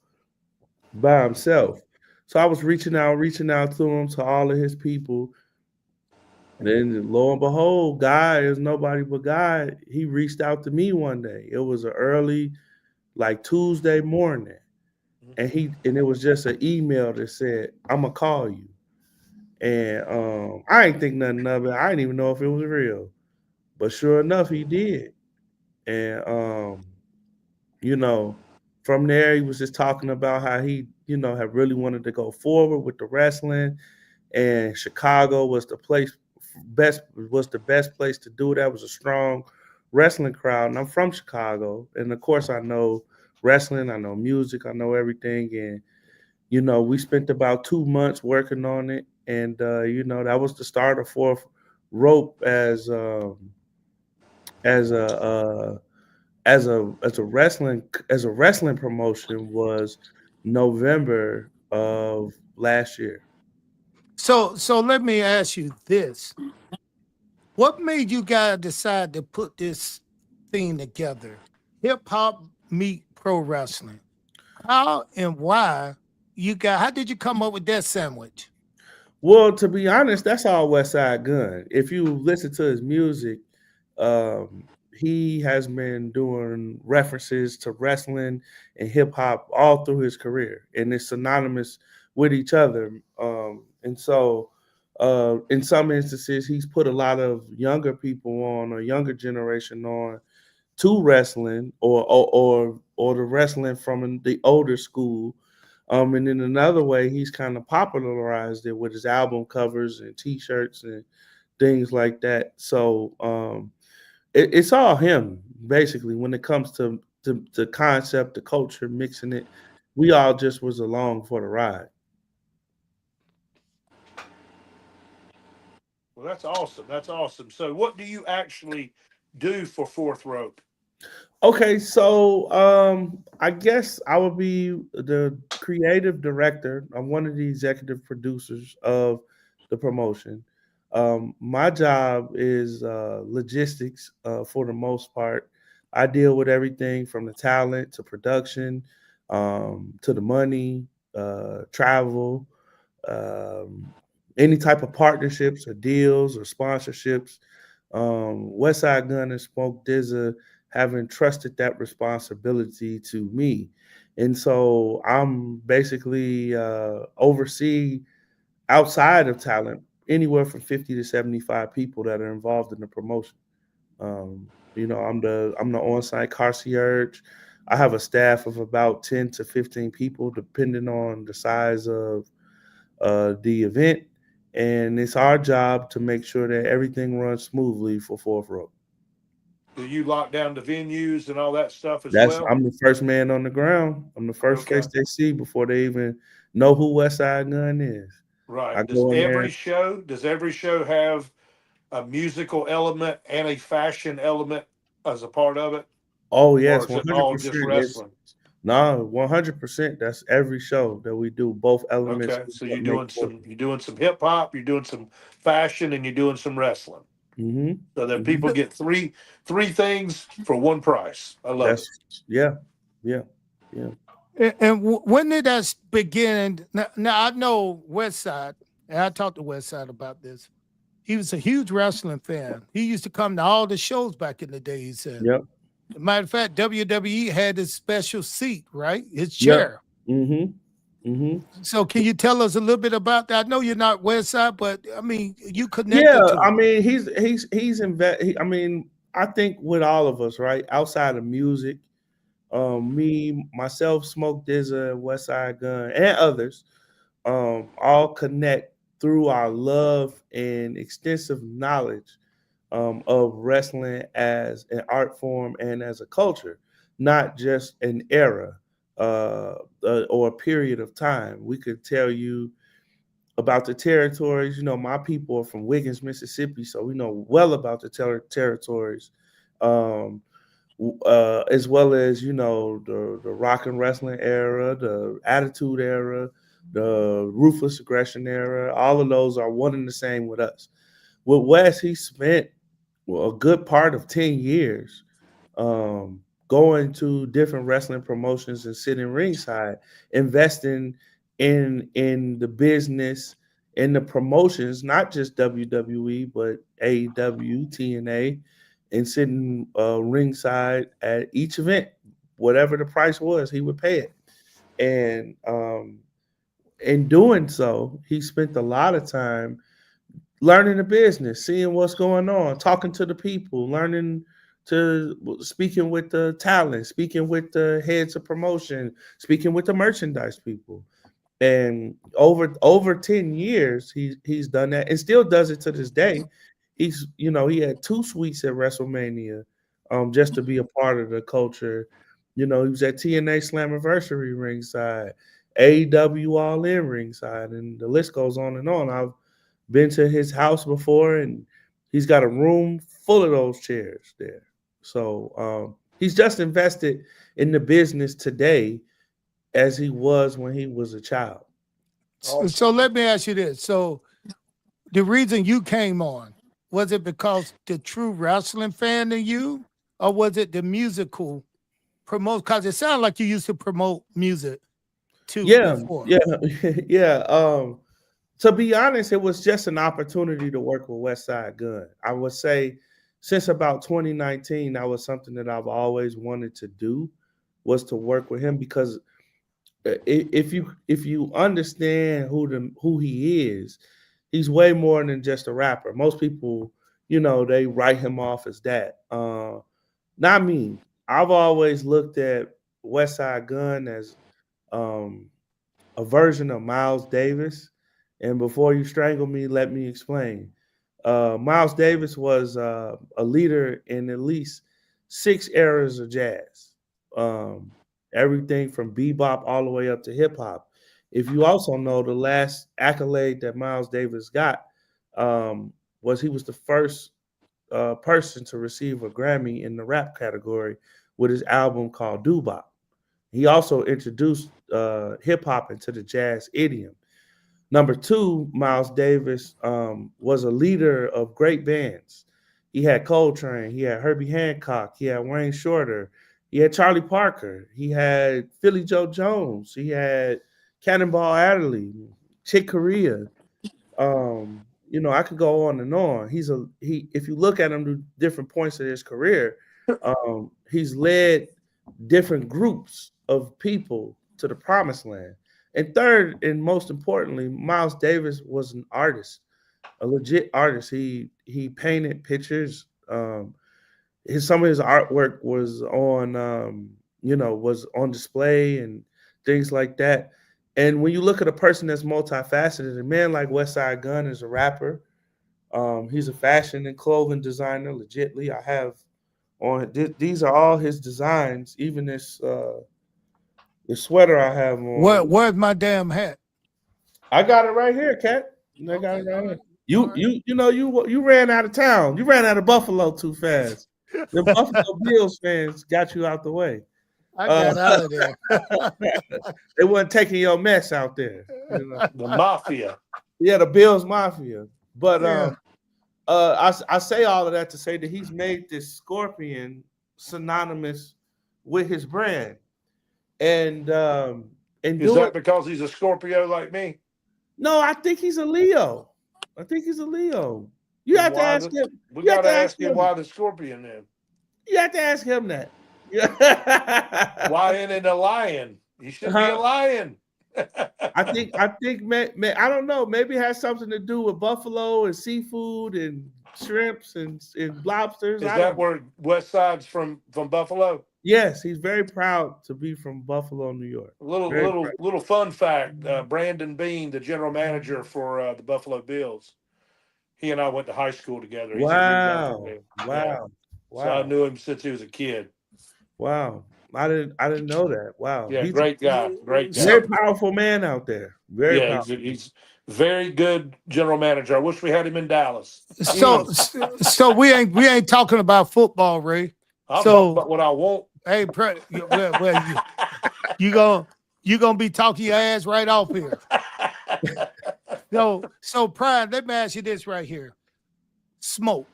by himself. So I was reaching out to him, to all of his people. And then lo and behold, Guy is nobody but Guy. He reached out to me one day. It was an early, like Tuesday morning. And it was just an email that said, "I'm gonna call you." And I ain't think nothing of it. I didn't even know if it was real. But sure enough, he did. And you know, from there he was just talking about how he, had really wanted to go forward with the wrestling, and Chicago was the best place to do that. It was a strong wrestling crowd. And I'm from Chicago. And of course I know wrestling, I know music, I know everything. And we spent about 2 months working on it, and that was the start of Fourth Rope as a wrestling promotion was November of last year. So let me ask you this: what made you guys decide to put this thing together? Hip hop meet pro wrestling. How and why you got? How did you come up with that sandwich? Well, to be honest, that's all West Side Gun. If you listen to his music, he has been doing references to wrestling and hip hop all through his career, and it's synonymous with each other. And so, in some instances, he's put a lot of younger people on, or younger generation on, to wrestling, or the wrestling from the older school. And in another way, he's kind of popularized it with his album covers and T-shirts and things like that. So it's all him basically when it comes to the concept, the culture, mixing it. We all just was along for the ride. Well, that's awesome. That's awesome. So, what do you actually do for Fourth Rope? Okay, so I guess I would be the creative director. I'm one of the executive producers of the promotion. My job is logistics for the most part. I deal with everything from the talent to production, to the money, travel, um, any type of partnerships or deals or sponsorships. Westside Gun and Smoke Dizza have entrusted that responsibility to me. And so I'm basically oversee outside of talent anywhere from 50 to 75 people that are involved in the promotion. I'm the on-site concierge. I have a staff of about 10 to 15 people, depending on the size of the event. And it's our job to make sure that everything runs smoothly for Fourth Row. Do you lock down the venues and all that stuff as well? I'm the first man on the ground. I'm the first Okay. face they see before they even know who West Side Gun is. I Right. go in there. Does every show have a musical element and a fashion element as a part of it? Oh Or yes, is it all just 100%. It's wrestling? no 100%. That's every show that we do. Both elements Okay. So make work. you're doing some hip hop, you're doing some fashion, and you're doing some wrestling. Mm-hmm. So that Mm-hmm. people get three things for one price. I love That's it. yeah, yeah, yeah. And when did that begin? Now I know West Side, and I talked to West Side about this. He was a huge wrestling fan. He used to come to all the shows back in the day. He said, Yep. matter of fact, WWE had his special seat, right? His Yep. chair. Mm-hmm. Mm-hmm. So can you tell us a little bit about that? I know you're not West Side, but I mean, you Yeah, connected to I him. mean, I mean, I think with all of us, right, outside of music, me, myself, Smoke Dizza, West Side Gun, and others, all connect through our love and extensive knowledge of wrestling as an art form and as a culture, not just an era or a period of time. We could tell you about the territories. You know, my people are from Wiggins, Mississippi, so we know well about the territories, um, as well as the rock and wrestling era, the attitude era, the ruthless aggression era. All of those are one and the same with us. With Wes, he spent a good part of 10 years going to different wrestling promotions and sitting ringside, investing in the business, in the promotions, not just WWE, but AEW, TNA, and sitting ringside at each event. Whatever the price was, he would pay it. And in doing so, he spent a lot of time learning the business, seeing what's going on, talking to the people, learning to speaking with the talent, speaking with the heads of promotion, speaking with the merchandise people. And over 10 years, he's done that and still does it to this day. He had two suites at WrestleMania, just to be a part of the culture. He was at TNA Slammiversary ringside, AEW All In ringside, and the list goes on and on. I've been to his house before, and he's got a room full of those chairs there. So he's just invested in the business today as he was when he was a child. Awesome. So let me ask you this. So the reason you came on, was it because the true wrestling fan in you, or was it the musical promote? Because it sounded like you used to promote music too Yeah, before. yeah, yeah. To be honest, it was just an opportunity to work with West Side Gun. I would say since about 2019, that was something that I've always wanted to do, was to work with him, because if you understand who he is, he's way more than just a rapper. Most people, they write him off as that. Not me. I've always looked at West Side Gun as um, a version of Miles Davis. And before you strangle me, let me explain. Miles Davis was a leader in at least 6 eras of jazz, um, everything from bebop all the way up to hip hop. If you also know, the last accolade that Miles Davis got was he was the first person to receive a Grammy in the rap category with his album called Doo-Bop. He also introduced hip hop into the jazz idiom. Number two, Miles Davis was a leader of great bands. He had Coltrane, he had Herbie Hancock, he had Wayne Shorter, he had Charlie Parker, he had Philly Joe Jones, he had Cannonball Adderley, Chick Corea. I could go on and on. If you look at him to different points of his career, he's led different groups of people to the promised land. And third, and most importantly, Miles Davis was an artist, a legit artist. He painted pictures. Some of his artwork was on display and things like that. And when you look at a person that's multifaceted, a man like Westside Gunn is a rapper. He's a fashion and clothing designer. Legitly, I have on these are all his designs. Even this sweater I have on. Where's my damn hat? I got it right here, Cat. I got it right here. You ran out of town. You ran out of Buffalo too fast. The Buffalo Bills fans got you out the way. I got out of there. They wasn't taking your mess out there. The mafia. Yeah, the Bills Mafia. But Yeah. I say all of that to say that he's made this scorpion synonymous with his brand. And Is that because he's a Scorpio like me? No, I think he's a Leo. You have to ask him. We got to ask him why the Scorpion then. You have to ask him that. Why ain't it a lion? He should be a lion. I think I don't know. Maybe it has something to do with buffalo and seafood and shrimps and lobsters. Is that where West Side's from Buffalo? Yes, he's very proud to be from Buffalo, New York. Little fun fact: Brandon Bean, the general manager for the Buffalo Bills, he and I went to high school together. Wow. So I knew him since he was a kid. Wow. I didn't know that. Wow. Yeah, great guy. Very powerful man out there. Very powerful. He's very good general manager. I wish we had him in Dallas. So we ain't talking about football, Ray. I'm talking about what I want. Hey, you gonna be talking your ass right off here. So Prime, let me ask you this right here. Smoke.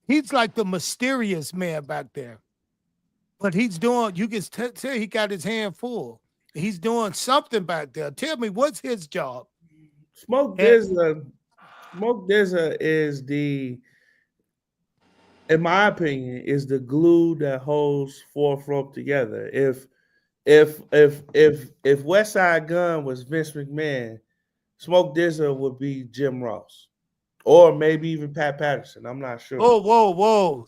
He's like the mysterious man back there. But he's doing, you can tell he got his hand full. He's doing something back there. Tell me, what's his job? Smoke Dizza is in my opinion, is the glue that holds Fourth Rope together. If Westside Gunn was Vince McMahon, Smoke Dizza would be Jim Ross, or maybe even Pat Patterson. I'm not sure. Oh, whoa!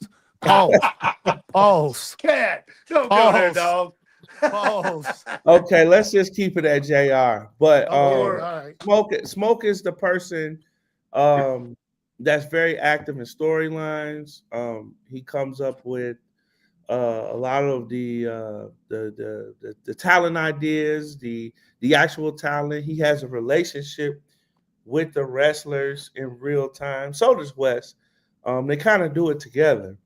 Pause. Cat, don't go there, dog. Pause. Okay, let's just keep it at JR. But All right. Smoke is the person that's very active in storylines. He comes up with a lot of the talent ideas, the actual talent. He has a relationship with the wrestlers in real time. So does Wes. They kind of do it together.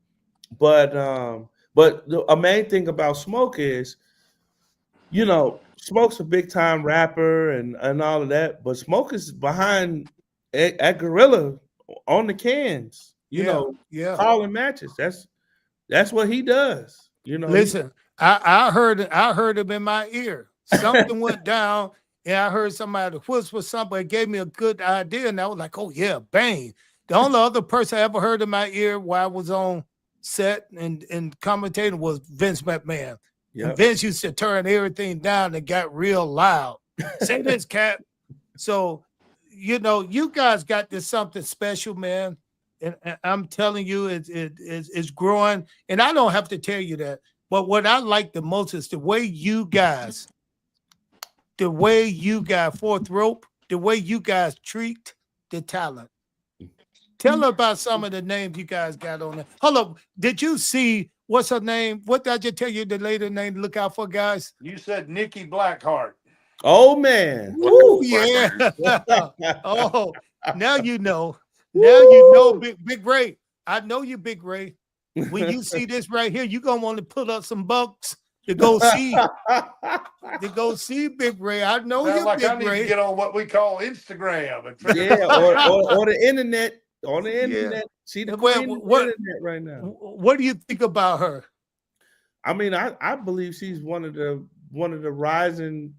But a main thing about Smoke is, Smoke's a big time rapper and all of that. But Smoke is behind at Gorilla on the cans, calling matches. That's what he does. Listen, I heard him in my ear. Something went down, and I heard somebody whisper something. It gave me a good idea, and I was like, "Oh yeah, bang!" The only other person I ever heard in my ear while I was on set and commentating was Vince McMahon. Yep. And Vince used to turn everything down and got real loud. Say this, Cap. So, you guys got this something special, man. And I'm telling you, it's growing. And I don't have to tell you that. But what I like the most is the way you guys Fourth Rope, the way you guys treat the talent. Tell her about some of the names you guys got on there. Hold up. Did you see, what's her name? What did I just tell you the lady name to look out for, guys? You said Nikki Blackheart. Oh, man. Ooh, yeah. Oh, now you know. Now you know, Big Ray. I know you, Big Ray. When you see this right here, you're gonna want to put up some bucks to go see Big Ray. I know Sound you, like I Big need to Ray. get on what we call Instagram and figure Yeah, this out. or the internet. On the Yeah. internet. She the Well, queen of the internet right now. what do you think about her? I mean, I believe she's one of the rising.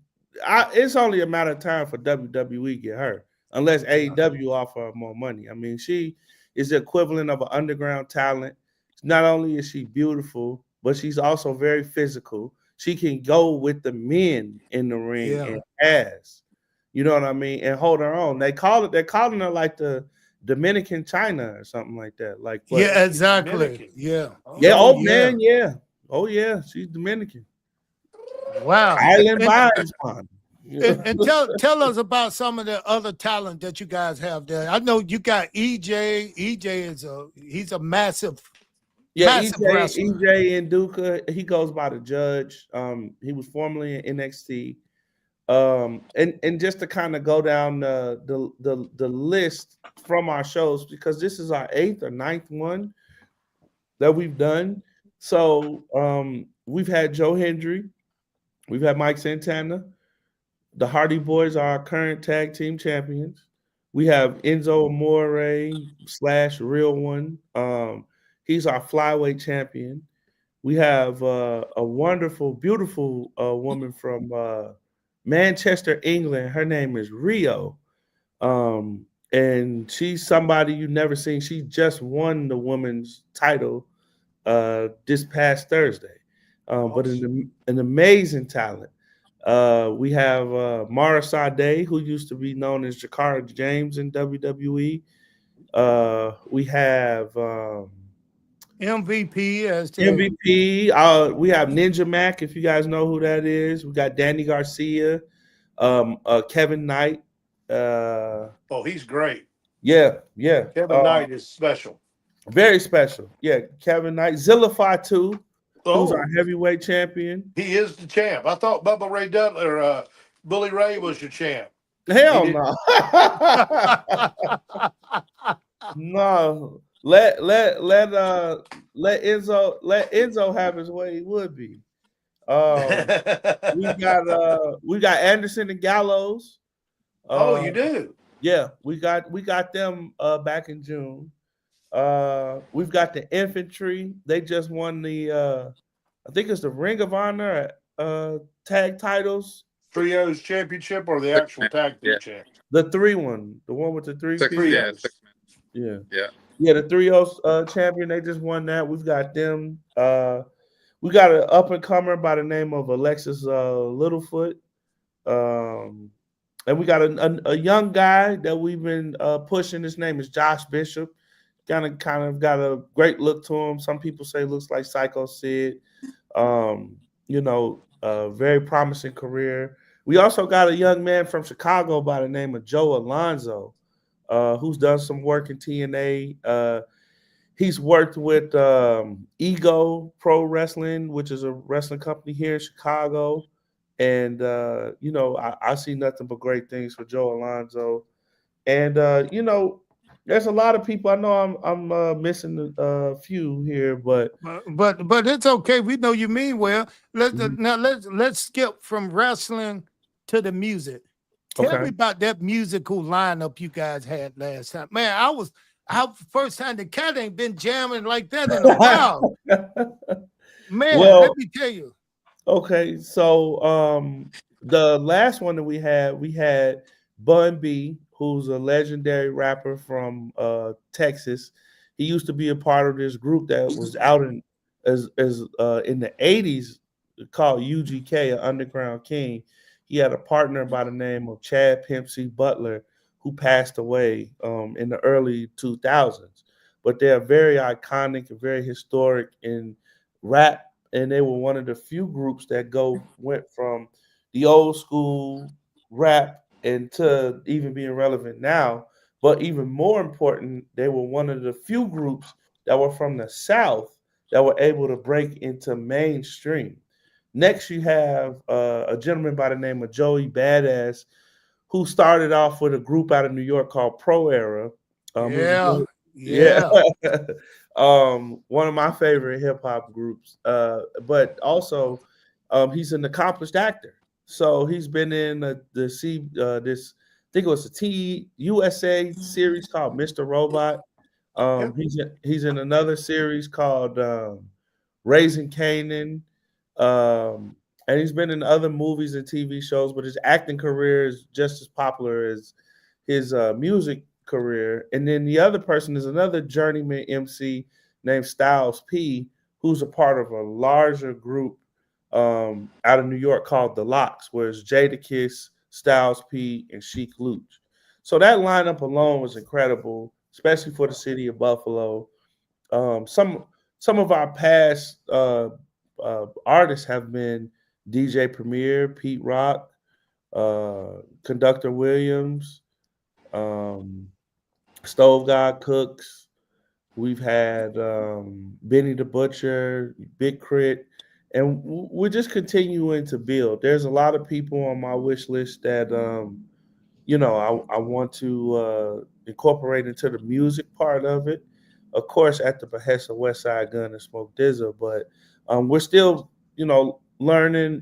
It's only a matter of time for WWE get her, unless AEW offer her more money. I mean, she is the equivalent of an underground talent. Not only is she beautiful, but she's also very physical. She can go with the men in the ring Yeah. and has, you know what I mean, and hold her own. They're calling her like the Dominican China or something like that. Like, but Yeah, exactly. Dominican. Yeah. yeah, Oh, man, yeah. Oh yeah, she's Dominican. Wow. Island And, vibes, man. and tell us about some of the other talent that you guys have there. I know you got EJ. EJ he's a massive EJ, wrestler. EJ and Duca, he goes by the Judge. He was formerly in NXT. And just to kind of go down the list from our shows, because this is our 8th or 9th one that we've done. So we've had Joe Hendry, we've had Mike Santana. The Hardy Boys are our current tag team champions. We have Enzo Amore / Real One. He's our flyweight champion. We have a wonderful, beautiful woman from Manchester, England. Her name is Rio. And she's somebody you've never seen. She just won the women's title this past Thursday. But an amazing talent. We have Mara Sade, who used to be known as Jakara James in WWE. We have MVP as to MVP. We have Ninja Mac, if you guys know who that is. We got Danny Garcia, Kevin Knight. Oh, he's great. Yeah. Kevin Knight is special. Very special. Yeah, Kevin Knight. Zilla Fatu, who's our Oh, heavyweight champion. he is the champ. I thought Bubba Ray Dudley or Bully Ray was your champ. Hell He no. No. Let Enzo have his way. He would be. We got Anderson and Gallows. Oh, you do? Yeah, we got them back in June. We've got the Infantry. They just won the I think it's the Ring of Honor tag titles. Trios championship or the actual tag team champ? The 3-1, the one with the 3 Six, people. yeah, 6 Yeah. Yeah. Yeah, the trios champion. They just won that. We've got them. We got an up and comer by the name of Alexis Littlefoot. And we got a young guy that we've been pushing. His name is Josh Bishop. Kind of got a great look to him. Some people say looks like Psycho Sid. Very promising career. We also got a young man from Chicago by the name of Joe Alonzo, who's done some work in TNA. He's worked with Ego Pro Wrestling, which is a wrestling company here in Chicago. And, I see nothing but great things for Joe Alonzo. And, there's a lot of people. I know I'm missing a few here, but it's okay. We know you mean well. Let's skip from wrestling to the music. Tell me about that musical lineup you guys had last time. Man, first time the cat ain't been jamming like that in a while. Man, let me tell you. Okay, so the last one that we had Bun B, who's a legendary rapper from Texas. He used to be a part of this group that was out in the 80s called UGK, an Underground King. He had a partner by the name of Chad Pimp C. Butler, who passed away in the early 2000s. But they're very iconic and very historic in rap, and they were one of the few groups that went from the old school rap and to even being relevant now. But even more important, they were one of the few groups that were from the South that were able to break into mainstream. Next, you have a gentleman by the name of Joey Badass, who started off with a group out of New York called Pro Era. Yeah. Yeah. One of my favorite hip hop groups. But also, he's an accomplished actor. So he's been in this. I think it was a USA series called Mr. Robot. Yep. He's in another series called Raising Canaan. Um, and he's been in other movies and TV shows, but his acting career is just as popular as his music career. And then the other person is another journeyman MC named Styles P, who's a part of a larger group out of New York called The Locks, where it's Jadakiss, Styles P, and Sheik Luch. So that lineup alone was incredible, especially for the city of Buffalo. Some of our past artists have been DJ Premier, Pete Rock, Conductor Williams, um, Stove God Cooks. We've had Benny the Butcher, Big Crit, and we're just continuing to build. There's a lot of people on my wish list that I want to incorporate into the music part of it. Of course, at the behest of West Side Gun and Smoke Dizza, but we're still, learning,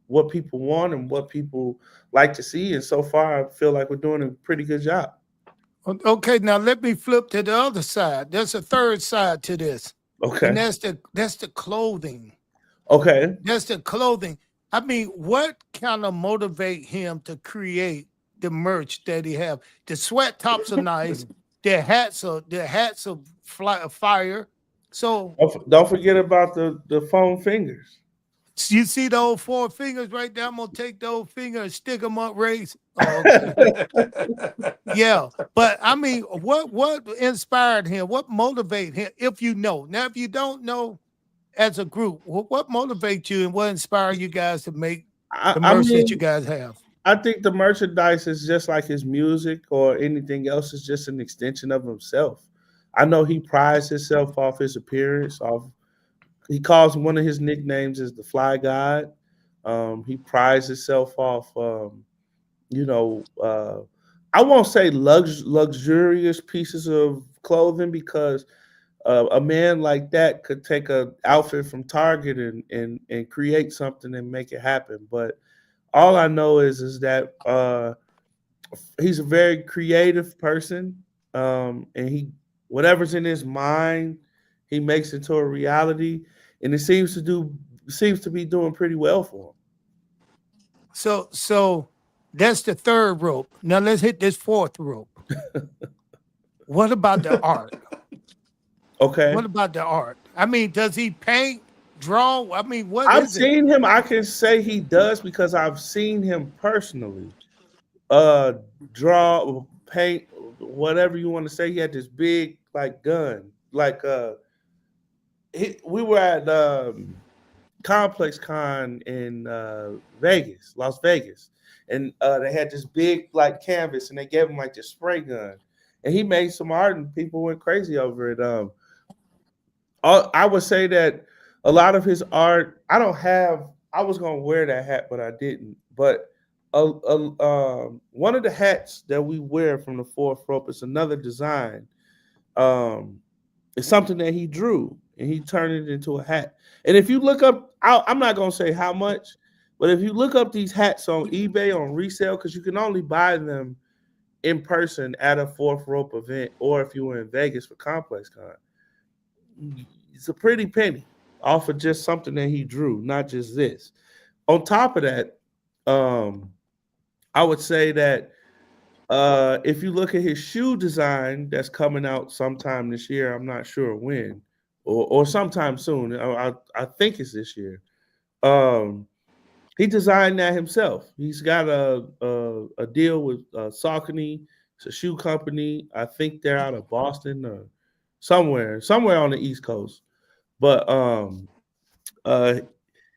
what people want and what people like to see. And so far, I feel like we're doing a pretty good job. Okay, now let me flip to the other side. There's a third side to this. Okay. And that's the clothing. Okay. That's the clothing. I mean, what kind of motivate him to create the merch that he have? The sweat tops are nice. The hats are fire. So Don't forget about the foam fingers. you see the old 4 fingers right there? I'm gonna take the old finger and stick them up, raise. Oh, okay. Yeah, but I mean, what inspired him? What motivated him? If you know, now if you don't know, as a group, what motivates you and what inspired you guys to make the I merch that you mean, guys have? I think the merchandise is just like his music or anything else is just an extension of himself. I know he prides himself off his appearance. He calls one of his nicknames is the Fly God. He prides himself off. I won't say luxurious pieces of clothing because a man like that could take a outfit from Target and create something and make it happen. But all I know is that he's a very creative person, and he whatever's in his mind, he makes into a reality, and it seems to be doing pretty well for him. So that's the third rope. Now let's hit this fourth rope. What about the art? Okay. What about the art? I mean, does he paint, draw? I mean, what I've is it? seen him. I can say he does because I've seen him personally. Uh, draw, paint, whatever you want to say. He had this big like gun. Like we were at Complex Con in Vegas, Las Vegas, and they had this big like canvas, and they gave him like this spray gun, and he made some art, and people went crazy over it. I would say that a lot of his art, I don't have. I was gonna wear that hat, but I didn't. But one of the hats that we wear from the fourth rope is another design. Um, it's something that he drew and he turned it into a hat. And if you look up, I'm not gonna say how much, but if you look up these hats on eBay on resale, because you can only buy them in person at a fourth rope event, or if you were in Vegas for Complex Con, it's a pretty penny off of just something that he drew, not just this. On top of that, I would say that if you look at his shoe design that's coming out sometime this year, I'm not sure when, or sometime soon. I think it's this year. Um, he designed that himself. He's got a deal with Saucony. It's a shoe company. I think they're out of Boston or somewhere on the East Coast. But uh,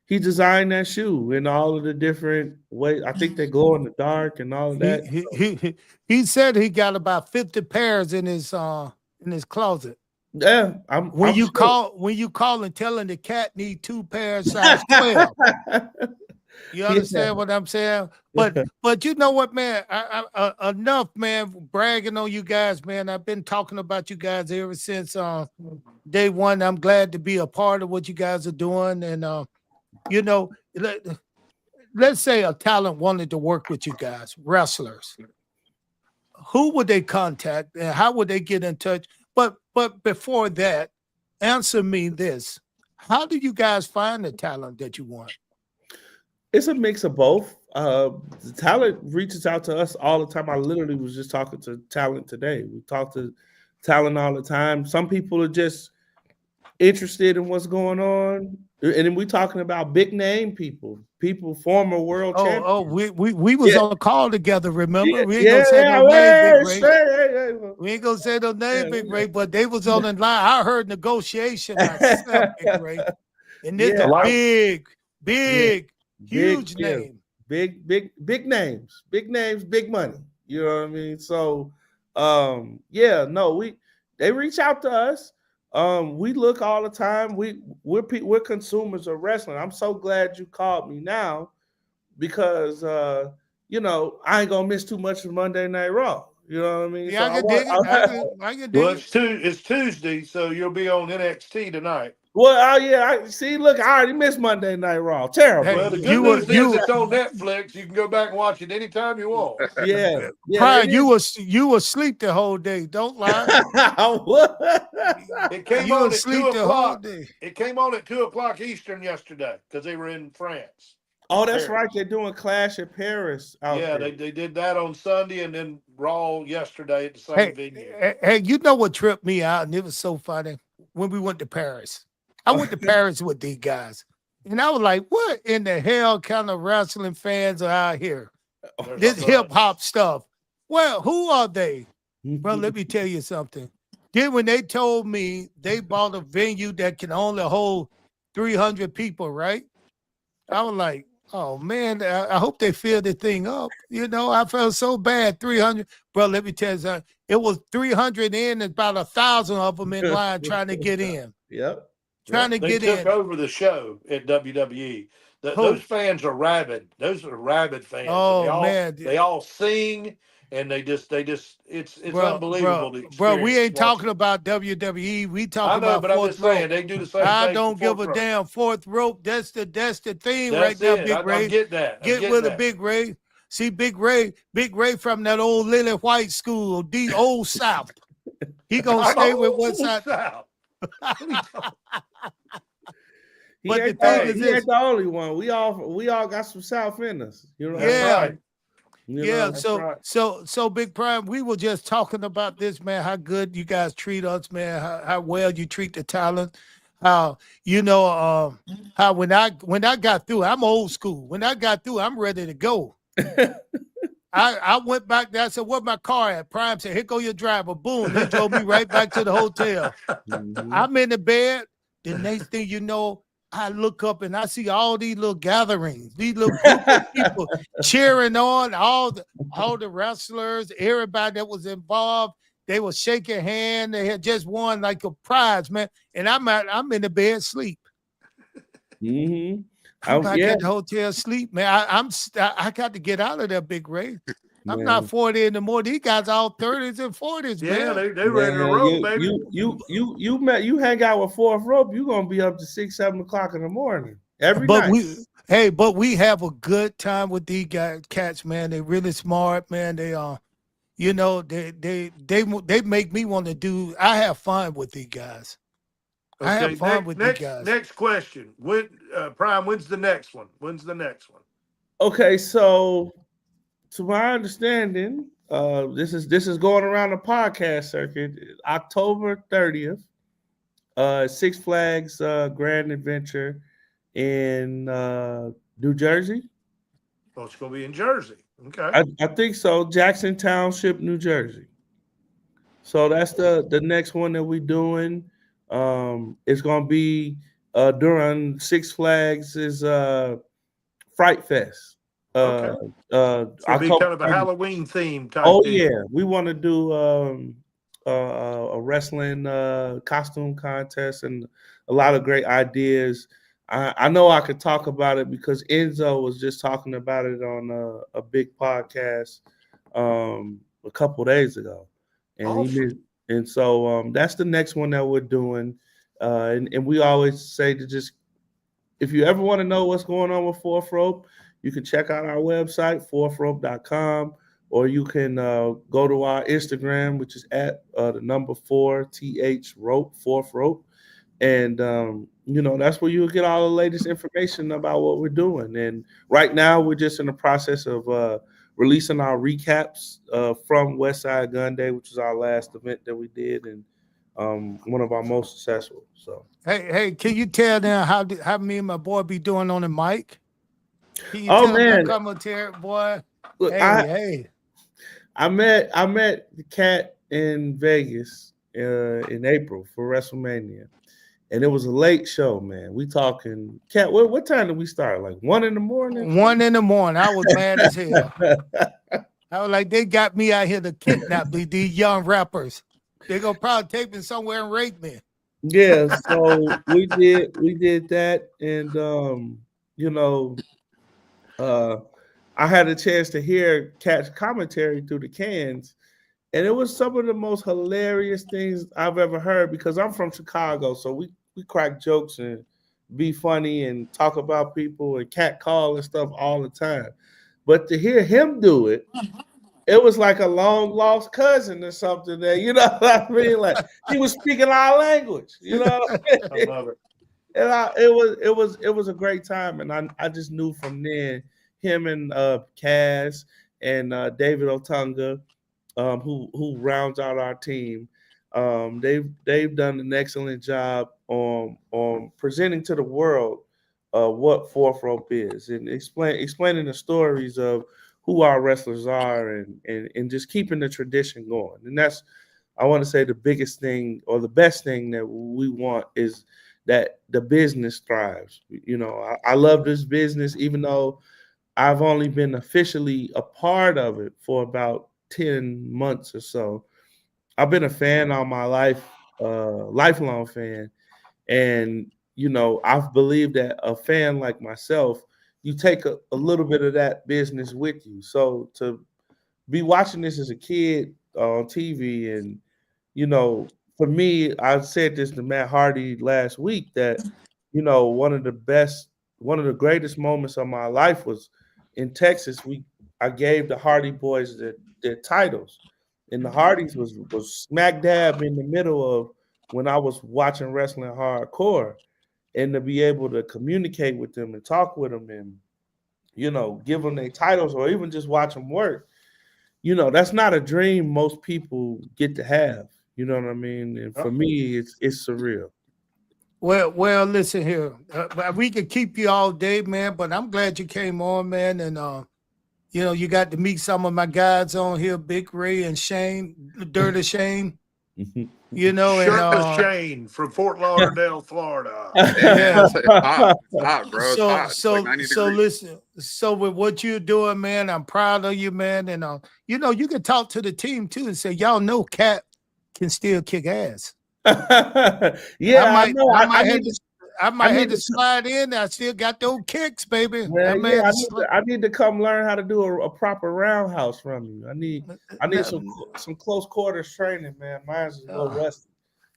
he designed that shoe in all of the different ways. I think they glow in the dark and all of He that. he he, he said he got about 50 pairs in his closet. Yeah, When I'm you sure. call and telling the cat need 2 pairs size 12. You understand what I'm saying? But you know what, man? Enough, man, bragging on you guys, man. I've been talking about you guys ever since day one. I'm glad to be a part of what you guys are doing. And you know, let's say a talent wanted to work with you guys, wrestlers. Who would they contact and how would they get in touch? But before that, answer me this. How do you guys find the talent that you want? It's a mix of both. The talent reaches out to us all the time. I literally was just talking to talent today. We talk to talent all the time. Some people are just interested in what's going on, and then we talking about big name people, former world champions. Oh, we was on a call together. Remember, we ain't Yeah, gonna say no name, Big Ray. hey. We ain't gonna say no name, Big Ray. But they was on the line. I heard negotiation myself, Big Ray, and this Yeah. a big, huge name. Big names, big money. You know what I mean? So, they reach out to us. We look all the time. We're consumers of wrestling. I'm so glad you called me now because I ain't gonna miss too much of Monday Night Raw. You know what I mean? Yeah, So I can dig it. I can dig Well, it. it's Tuesday, so you'll be on NXT tonight. Well, I see. Look, I already missed Monday Night Raw. Terrible. Hey, Well, the good you news were- is it's on Netflix. You can go back and watch it anytime you want. Yeah. Brian, you were asleep the whole day. Don't lie. It came You on was at 2 asleep the whole o'clock. day. It came on at 2 o'clock Eastern yesterday because they were in France. Oh, that's Paris. right. They're doing Clash at Paris. Yeah, there. they did that on Sunday and then Raw yesterday at the same venue. Hey, you know what tripped me out, and it was so funny when we went to Paris. I went to Paris with these guys, and I was like, "What in the hell kind of wrestling fans are out here? There's This a bunch. hip hop stuff. Well, who are they, bro? Let me tell you something. Then when they told me they bought a venue that can only hold 300 people, right? I was like, oh man, I hope they fill the thing up. You know, I felt so bad. 300, bro. Let me tell you something. It was 300 in, and about 1,000 of them in line trying to get in. Yep. Trying to They get took in. over the show at WWE. Those fans are rabid. Those are rabid fans. Oh man, they all sing and they just it's unbelievable. Bro, we ain't talking about WWE. We talking about but I'm fourth just saying rope. they do the same I thing. don't for give a Fourth Row. damn fourth rope. That's the theme That's right now, it. Big Ray. I get that. Get with a Big Ray. See, Big Ray from that old Lily White school, the old South. He gonna stay with what side. South. He ain't the only one. We all got some South in us. You know. Yeah. Right. Yeah, right. so Big Prime, we were just talking about this, man. How good you guys treat us, man. How well you treat the talent. How how when I got through, I'm old school. When I got through, I'm ready to go. I went back there. I said, "Where my car at?" Prime said, "Here go your driver." Boom, they drove me right back to the hotel. I'm in the bed. The next thing you know, I look up and I see all these little gatherings, these little group of people cheering on all the wrestlers, everybody that was involved. They were shaking hands. They had just won like a prize, man. And I'm in the bed asleep. Mm-hmm. I'm back at the hotel sleep, man. I got to get out of there, Big Ray. I'm not 40 anymore. These guys all 30s and 40s, Yeah, man. they ready to roll, baby. You hang out with fourth rope, you're gonna be up to 6, 7 o'clock in the morning every night. But we have a good time with these cats, man. They really smart, man. They are, they make me want to do. I have fun with these guys. I have fun with these guys. Next question. Prime, when's the next one? Okay, so to my understanding, this is going around the podcast circuit. October 30th, Six Flags Grand Adventure in New Jersey. Oh, it's going to be in Jersey. Okay. I think so. Jackson Township, New Jersey. So that's the next one that we're doing. It's going to be during Six Flags is Fright Fest. Okay. So it'll be kind of a Halloween theme type. Oh deal. Yeah, we want to do a wrestling costume contest and a lot of great ideas. I know I could talk about it because Enzo was just talking about it on a big podcast a couple days ago, and Awesome. that's the next one that we're doing, and we always say to just, if you ever want to know what's going on with Fourth Rope, you can check out our website, fourthrope.com, or you can go to our Instagram, which is at the number 4th rope, Fourth Rope. And, that's where you'll get all the latest information about what we're doing. And right now, we're just in the process of releasing our recaps from West Side Gun Day, which is our last event that we did, and one of our most successful. So. Hey, can you tell them how me and my boy be doing on the mic? Can you Oh tell them that man, commentary, boy? look, Hey. I met the cat in Vegas in April for WrestleMania, and it was a late show, man. We talking cat. What time did we start? Like 1 in the morning. 1 in the morning. I was mad as hell. I was like, they got me out here to kidnap these young rappers. They gonna probably take me somewhere and rape me. Yeah, so we did that, and I had a chance to hear Cat's commentary through the cans, and it was some of the most hilarious things I've ever heard, because I'm from Chicago, so we crack jokes and be funny and talk about people and cat call and stuff all the time. But to hear him do it, it was like a long lost cousin or something that, you know what I mean? Like he was speaking our language, you know what I I mean? love it. And it was a great time. And I just knew from then him and Kaz and David Otunga, who rounds out our team. They've done an excellent job on presenting to the world what Fourth Rope is, and explaining the stories of who our wrestlers are, and just keeping the tradition going. And that's, I want to say, the biggest thing or the best thing that we want is that the business thrives. I love this business, even though I've only been officially a part of it for about 10 months or so. I've been a fan all my life, lifelong fan. And, I've believed that a fan like myself, you take a little bit of that business with you. So to be watching this as a kid on TV, and, for me, I said this to Matt Hardy last week that, one of the greatest moments of my life was in Texas. I gave the Hardy boys their titles, and the Hardys was smack dab in the middle of when I was watching wrestling hardcore, and to be able to communicate with them and talk with them and give them their titles, or even just watch them work. That's not a dream most people get to have. You know what I mean? And for me, it's surreal. Well, listen here. We could keep you all day, man, but I'm glad you came on, man. And you got to meet some of my guys on here, Big Ray and Shane, Dirty Shane. Shirtless Shane from Fort Lauderdale, Florida. Yeah, it's hot. It's hot, bro. It's hot. It's like 90 degrees. Listen. So with what you're doing, man, I'm proud of you, man. And you can talk to the team too and say, y'all know Cat can still kick ass. Yeah, I know. I might have to slide in. I still got those kicks, baby. Man, I need to come learn how to do a proper roundhouse from you. I need some close quarters training, man. Mine's a little rusty.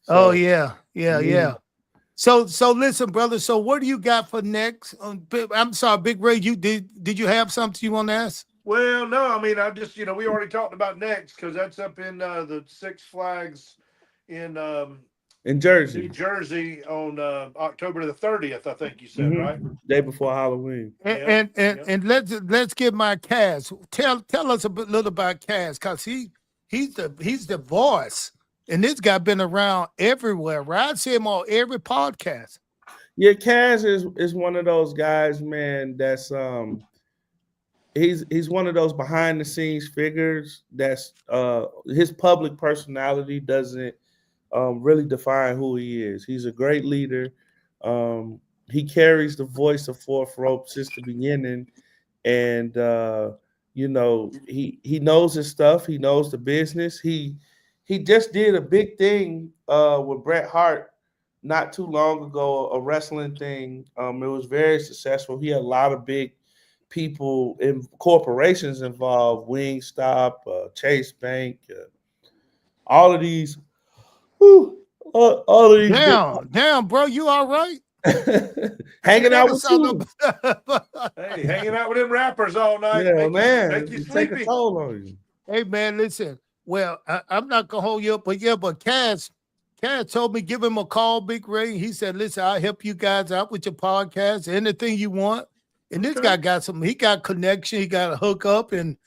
So, yeah. So listen, brother. So what do you got for next? I'm sorry, Big Ray. Did you have something you want to ask? Well, no. I mean, I just we already talked about next, because that's up in the Six Flags in Jersey, New Jersey on October the 30th. I think you said, right? Day before Halloween. And let's give my Kaz. Tell us little about Kaz, because he's the voice, and this guy been around everywhere. Right? I see him on every podcast. Yeah, Kaz is one of those guys, man. That's he's one of those behind the scenes figures. That's his public personality doesn't really define who he is. He's a great leader. He carries the voice of Fourth Rope since the beginning, and he knows his stuff. He knows the business. He just did a big thing with Bret Hart not too long ago, a wrestling thing. It was very successful. He had a lot of big people in corporations involved, Wingstop, Chase Bank, all of these, all of these big Damn, bro, you all right? hanging out with Son you. Hey, hanging out with them rappers all night Yeah, make man, you it take a sleepy. toll on you. Hey man, listen. Well, I'm not gonna hold you up, but Cass told me give him a call, Big Ray. He said, "Listen, I'll help you guys out with your podcast, anything you want." And this guy got some. He got connection. He got a hook up, and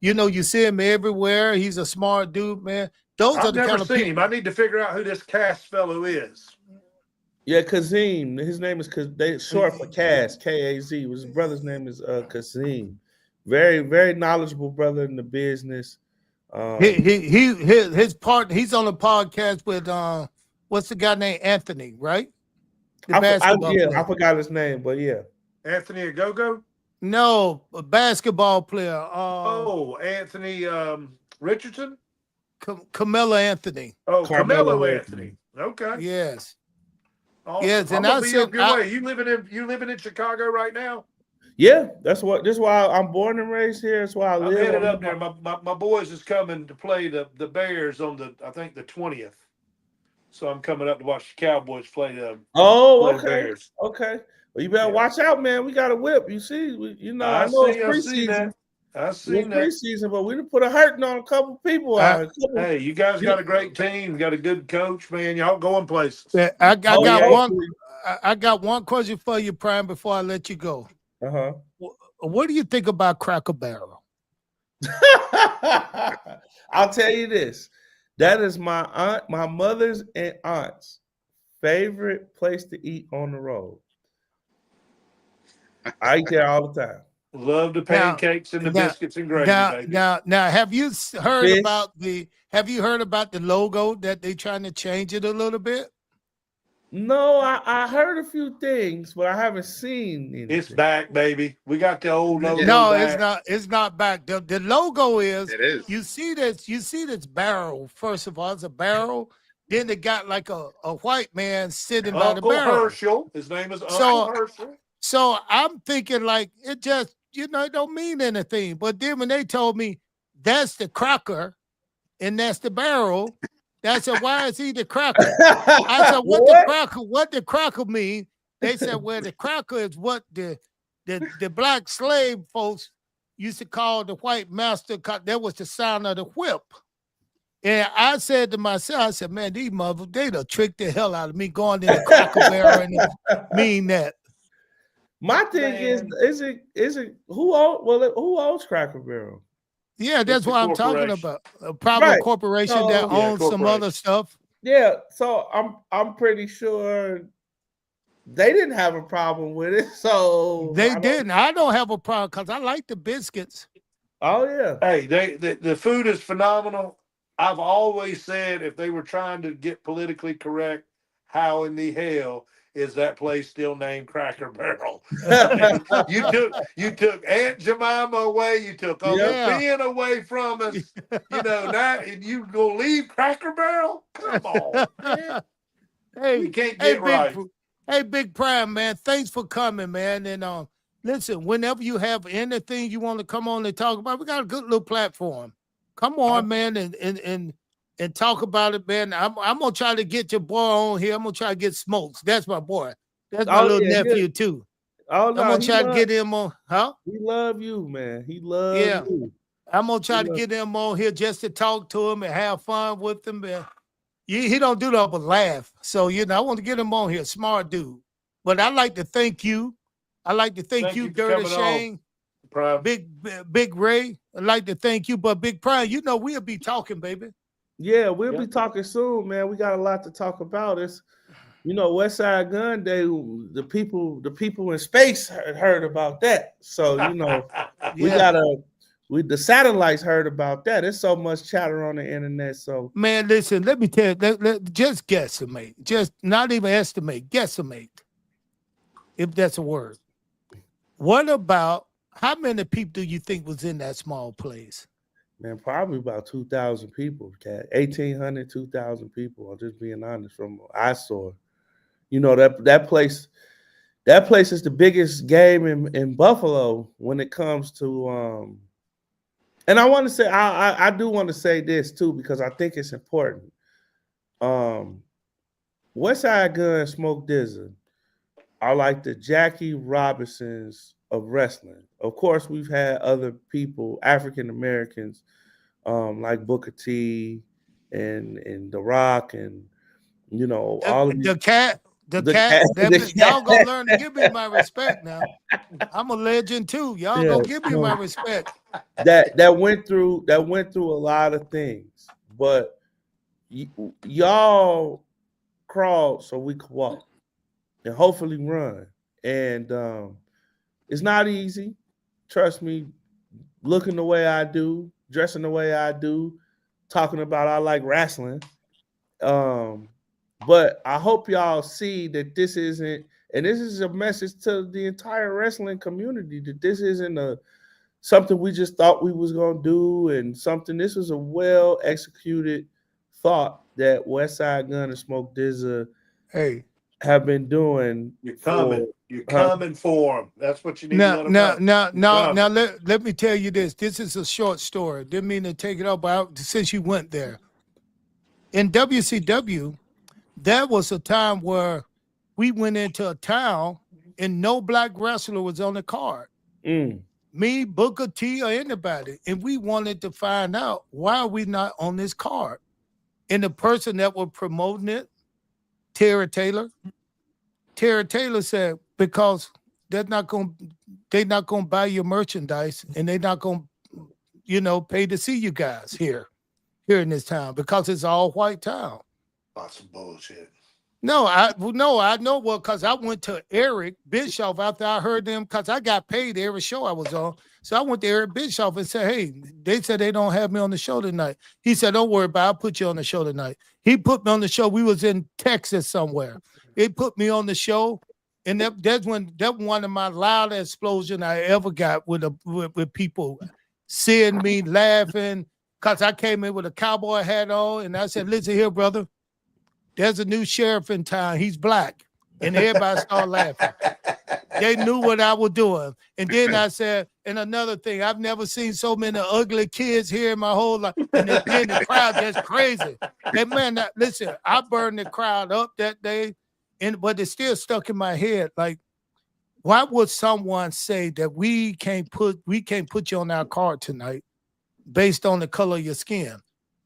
you see him everywhere. He's a smart dude, man. Those are I've the never kind of seen people. him. I need to figure out who this Cass fellow is. Yeah, Kazim. His name is they short for Kaz, K-A-Z. His brother's name is Kazim. Very, very knowledgeable brother in the business. His part. He's on a podcast with what's the guy named Anthony, right? The basketball player. I forgot his name, but yeah. Anthony Agogo? No, a basketball player. Anthony Richardson? Camilla Anthony. Oh, Carmelo Carmelo Anthony. Okay. Yes. Awesome. Yes, and I'm I be said, up your way. You living in Chicago right now? Yeah, this is why I'm born and raised here. That's why I I'm live. headed up there. My boys is coming to play the Bears on the 20th. So I'm coming up to watch the Cowboys play the okay. Bears. Okay. Well, you better watch out, man. We got a whip. You see, I know it's preseason. I see that. Preseason, but we done put a hurting on a couple people. Hey, you guys got a great team. You got a good coach, man. Y'all going places. I got one question for you, Prime, before I let you go. Uh-huh. What do you think about Cracker Barrel? I'll tell you this. That is my mother's and aunt's favorite place to eat on the road. I eat there all the time. Love the pancakes and the biscuits and gravy, baby. Now, have you heard about the logo that they trying to change it a little bit? No, I heard a few things, but I haven't seen anything. It's back, baby. We got the old logo. No, back. it's not back. The logo is. It is. You see this barrel. First of all, it's a barrel. Then they got like a white man sitting by the barrel. Herschel. His name is Uncle Herschel. So I'm thinking like it just it don't mean anything. But then when they told me that's the cracker and that's the barrel, I said, why is he the cracker? I said, what the cracker mean? They said, well, the cracker is what the black slave folks used to call the white master. That was the sound of the whip. And I said to myself, I said, man, these motherfuckers, they done tricked the hell out of me going in the Cracker Barrel and mean that. My thing is it who owns Cracker Barrel? Yeah, that's what I'm talking about. A private corporation that owns some other stuff. Yeah, so I'm pretty sure they didn't have a problem with it. So they didn't. I don't have a problem because I like the biscuits. Oh yeah. Hey, the food is phenomenal. I've always said if they were trying to get politically correct, how in the hell is that place still named Cracker Barrel? You took Aunt Jemima away, you took Uncle Ben away from us. Now you gonna leave Cracker Barrel? Come on, man. Hey, we can't get right. Hey, Big Prime, man. Thanks for coming, man. And listen, whenever you have anything you want to come on and talk about, we got a good little platform. Come on, man, and talk about it, man. I'm gonna try to get your boy on here. I'm gonna try to get Smokes. That's my boy. That's my little nephew too. Oh, no, I'm gonna try to get him on. Huh? He love you, man. He loves you. I'm gonna try to get him on here just to talk to him and have fun with him. And he don't do that but laugh. So I want to get him on here. Smart dude. But I'd like to thank you. I'd like to thank you, Dirty Shane. Prime. Big Ray. I'd like to thank you, but Big Prime, we'll be talking, baby. Yeah, we'll be talking soon, man. We got a lot to talk about. It's West Side Gun Day. The people in space heard about that. So the satellites heard about that. There's so much chatter on the internet. So man, listen, let me tell you, just guesstimate, just not even estimate, guesstimate, if that's a word. What about how many people do you think was in that small place? Man, probably about 2,000 people, 1,800, 2,000 people. I'm just being honest from I saw. You know, that place is the biggest game in Buffalo when it comes to and I want to say I do want to say this too because I think it's important. Westside Gun and Smoke Dizza are like the Jackie Robinsons of wrestling. Of course, we've had other people, African Americans, like Booker T and The Rock, and you know all of these. The The cat, cat, the y'all gonna cat. learn to give me my respect now. I'm a legend too. Y'all Yeah, gonna give me my respect. that went through a lot of things, but y'all crawled so we could walk and hopefully run. And it's not easy. Trust me, looking the way I do, dressing the way I do, talking about I like wrestling. But I hope y'all see that this isn't, and this is a message to the entire wrestling community that this isn't something we just thought we was gonna do, and something. This was a well executed thought that Westside Gun and Smoke Dizza Hey, have been doing. You're For coming. You're coming for them. That's what you need to now, let them now, know. now, You're now, coming. now, let me tell you this. This is a short story. Didn't mean to take it up, but since you went there. In WCW, there was a time where we went into a town and no black wrestler was on the card. Mm, Me, Booker T, or anybody. And we wanted to find out why are we not on this card. And the person that was promoting it, Tara Taylor said, because they're not gonna buy your merchandise and they're not gonna, pay to see you guys here in this town because it's all white town. Lots of bullshit. No, I know because I went to Eric Bischoff after I heard them because I got paid every show I was on. So I went to Eric Bischoff and said, "Hey, they said they don't have me on the show tonight." He said, "Don't worry about it. I'll put you on the show tonight." He put me on the show. We was in Texas somewhere. He put me on the show, and that's one of my loudest explosion I ever got with people seeing me laughing because I came in with a cowboy hat on, and I said, "Listen here, brother. There's a new sheriff in town. He's black." And everybody started laughing. They knew what I was doing. And then I said, and another thing, I've never seen so many ugly kids here in my whole life. And then the crowd just crazy. And man, listen, I burned the crowd up that day, but it's still stuck in my head. Like, why would someone say that we can't put you on our card tonight based on the color of your skin?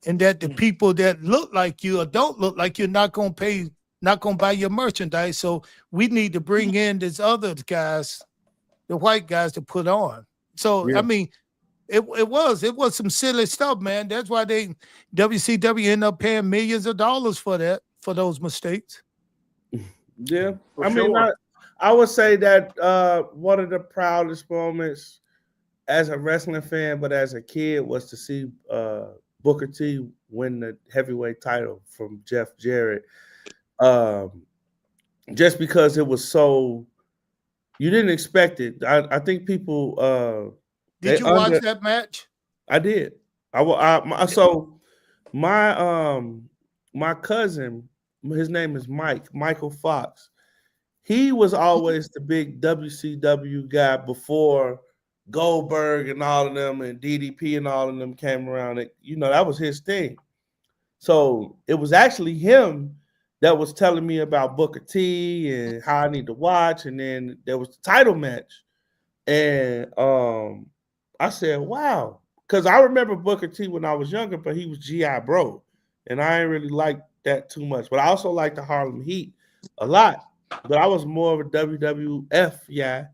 And that the people that look like you or don't look like you're not gonna buy your merchandise. So we need to bring in these other guys, the white guys, to put on. So yeah. I mean, it was some silly stuff, man. That's why WCW ended up paying millions of dollars for those mistakes. Yeah. For I mean, sure. I would say that one of the proudest moments as a wrestling fan, but as a kid, was to see Booker T win the heavyweight title from Jeff Jarrett. Just because it was so, you didn't expect it. I think people. Did you watch that match? I did. So my cousin, his name is Michael Fox. He was always the big WCW guy before Goldberg and all of them and DDP and all of them came around. That was his thing. So it was actually him that was telling me about Booker T and how I need to watch. And then there was the title match. And I said, wow. Because I remember Booker T when I was younger, but he was G.I. Bro. And I ain't really like that too much. But I also like the Harlem Heat a lot. But I was more of a WWF guy.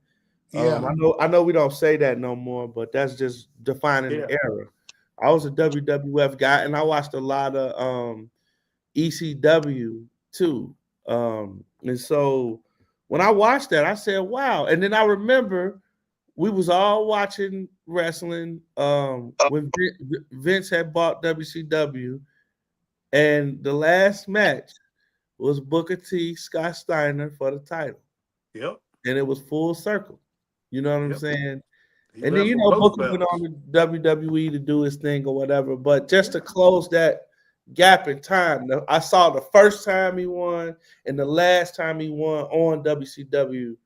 Yeah. I know we don't say that no more, but that's just defining the era. I was a WWF guy, and I watched a lot of ECW too. And so when I watched that, I said, wow. And then I remember we was all watching wrestling when Vince had bought WCW, and the last match was Booker T, Scott Steiner for the title. Yep. And it was full circle. You know what I'm saying? And then, wrestled both Booker went belts. on to WWE to do his thing or whatever. But just to close that gap in time. I saw the first time he won and the last time he won on WCW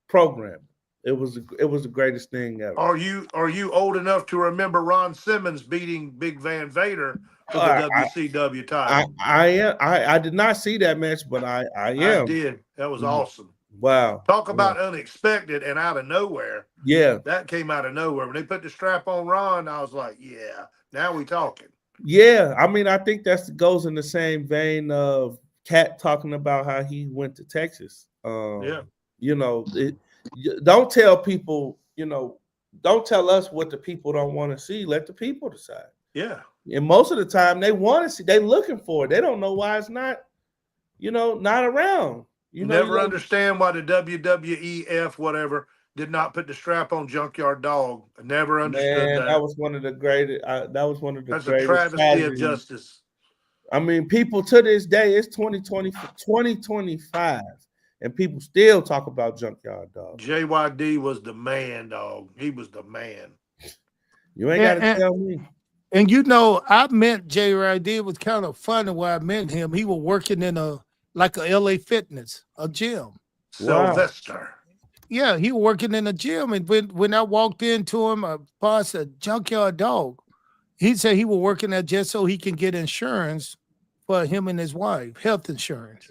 program. It was the greatest thing ever. Are you old enough to remember Ron Simmons beating Big Van Vader for the WCW title? I am. I did not see that match, but I am. I did. That was awesome. Wow. Talk about unexpected and out of nowhere. Yeah. That came out of nowhere. When they put the strap on Ron, I was like, yeah, now we talking. Yeah. I mean, I think that goes in the same vein of Cat talking about how he went to Texas. Yeah. You know, don't tell people, don't tell us what the people don't want to see. Let the people decide. Yeah. And most of the time they want to see, they're looking for it. They don't know why it's not, not around. Never understand why the WWEF, whatever, did not put the strap on Junkyard Dog. I never understood that. That was one of the greatest. That's a travesty of justice. I mean, people to this day, it's 2025, and people still talk about Junkyard Dog. JYD was the man, dog. He was the man. You ain't got to tell me. And I met JYD. It was kind of funny where I met him. He was working in a LA Fitness, a gym. Sylvester. Yeah, he was working in a gym. And when I walked into him, my boss said, Junkyard Dog. He said he was working there just so he can get insurance for him and his wife, health insurance.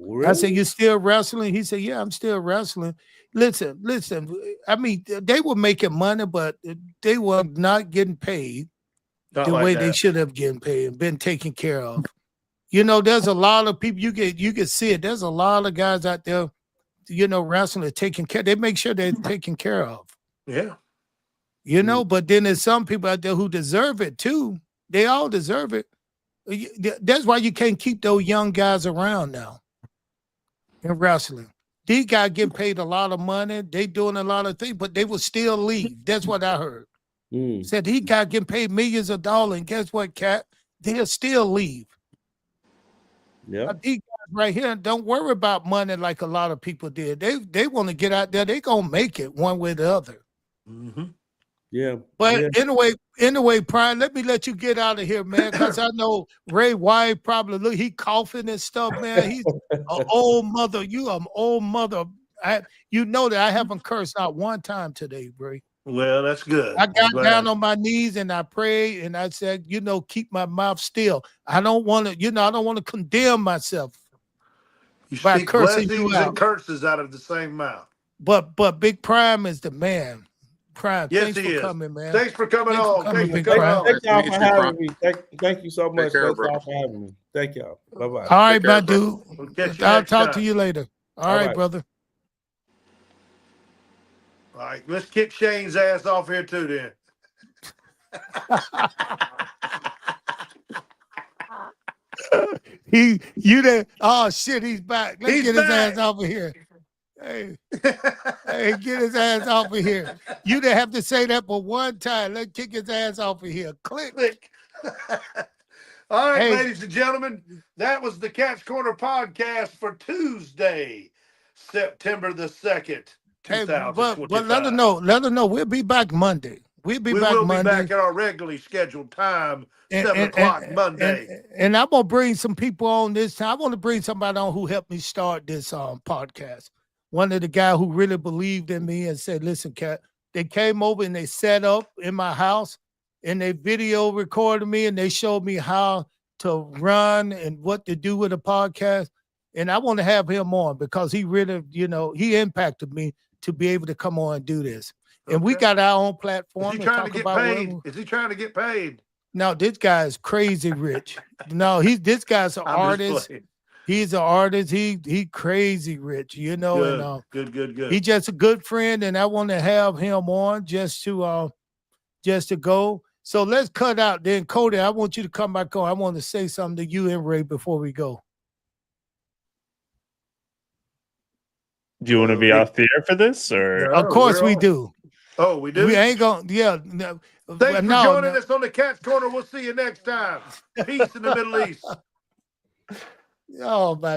Really? I said, you still wrestling? He said, yeah, I'm still wrestling. Listen. I mean, they were making money, but they were not getting paid the way they should have getting paid and been taken care of. There's a lot of people, you can see it. There's a lot of guys out there, wrestling, taking care. They make sure they're taken care of. Yeah. But then there's some people out there who deserve it too. They all deserve it. That's why you can't keep those young guys around now in wrestling. These guys getting paid a lot of money. They doing a lot of things, but they will still leave. That's what I heard. Said these guys getting paid millions of dollars, and guess what, Cat? They'll still leave. Yeah. These guys right here don't worry about money like a lot of people did. They want to get out there. They gonna make it one way or the other. Mm-hmm. Yeah. But anyway, Brian, let me let you get out of here, man, because I know Ray White probably he coughing and stuff, man. He's an old mother. You an old mother. You know that I haven't cursed not one time today, Ray. Well, that's good. I got down on my knees and I prayed and I said, keep my mouth still. I don't want to, I don't want to condemn myself. You speak blessings and curses out of the same mouth. But Big Prime is the man. Prime, yes, thanks for coming, man. Thanks for coming on. Thank y'all for having me. Thank you so much. Thanks for having me. Thank y'all. Bye-bye. All right, my dude. I'll talk to you later. All right, brother. All right, let's kick Shane's ass off here too then. Oh shit, he's back. Let's get his ass off of here. Hey, get his ass off of here. You didn't have to say that but one time. Let's kick his ass off of here. Click. All right, ladies and gentlemen, that was the Cat's Corner podcast for Tuesday, September the 2nd. Hey, but let her know. We'll be back Monday. We will be back at our regularly scheduled time, 7 o'clock Monday. And I'm gonna bring some people on this time. I want to bring somebody on who helped me start this podcast. One of the guys who really believed in me and said, "Listen, Cat." They came over and they set up in my house and they video recorded me and they showed me how to run and what to do with a podcast. And I want to have him on because he really, he impacted me to be able to come on and do this. Okay. And we got our own platform. Is he trying to get paid? Is he trying to get paid? No, this guy is crazy rich. No, this guy's an artist. He's an artist. He crazy rich, Good, and, good. He's just a good friend, and I want to have him on just to go. So let's cut out. Then Cody, I want you to come back on. I want to say something to you and Ray before we go. Do you want to be off the air for this, or? Of course we do. Oh, we do? We ain't going to, yeah. Thanks for joining us on the Cat's Corner. We'll see you next time. Peace in the Middle East. Oh, my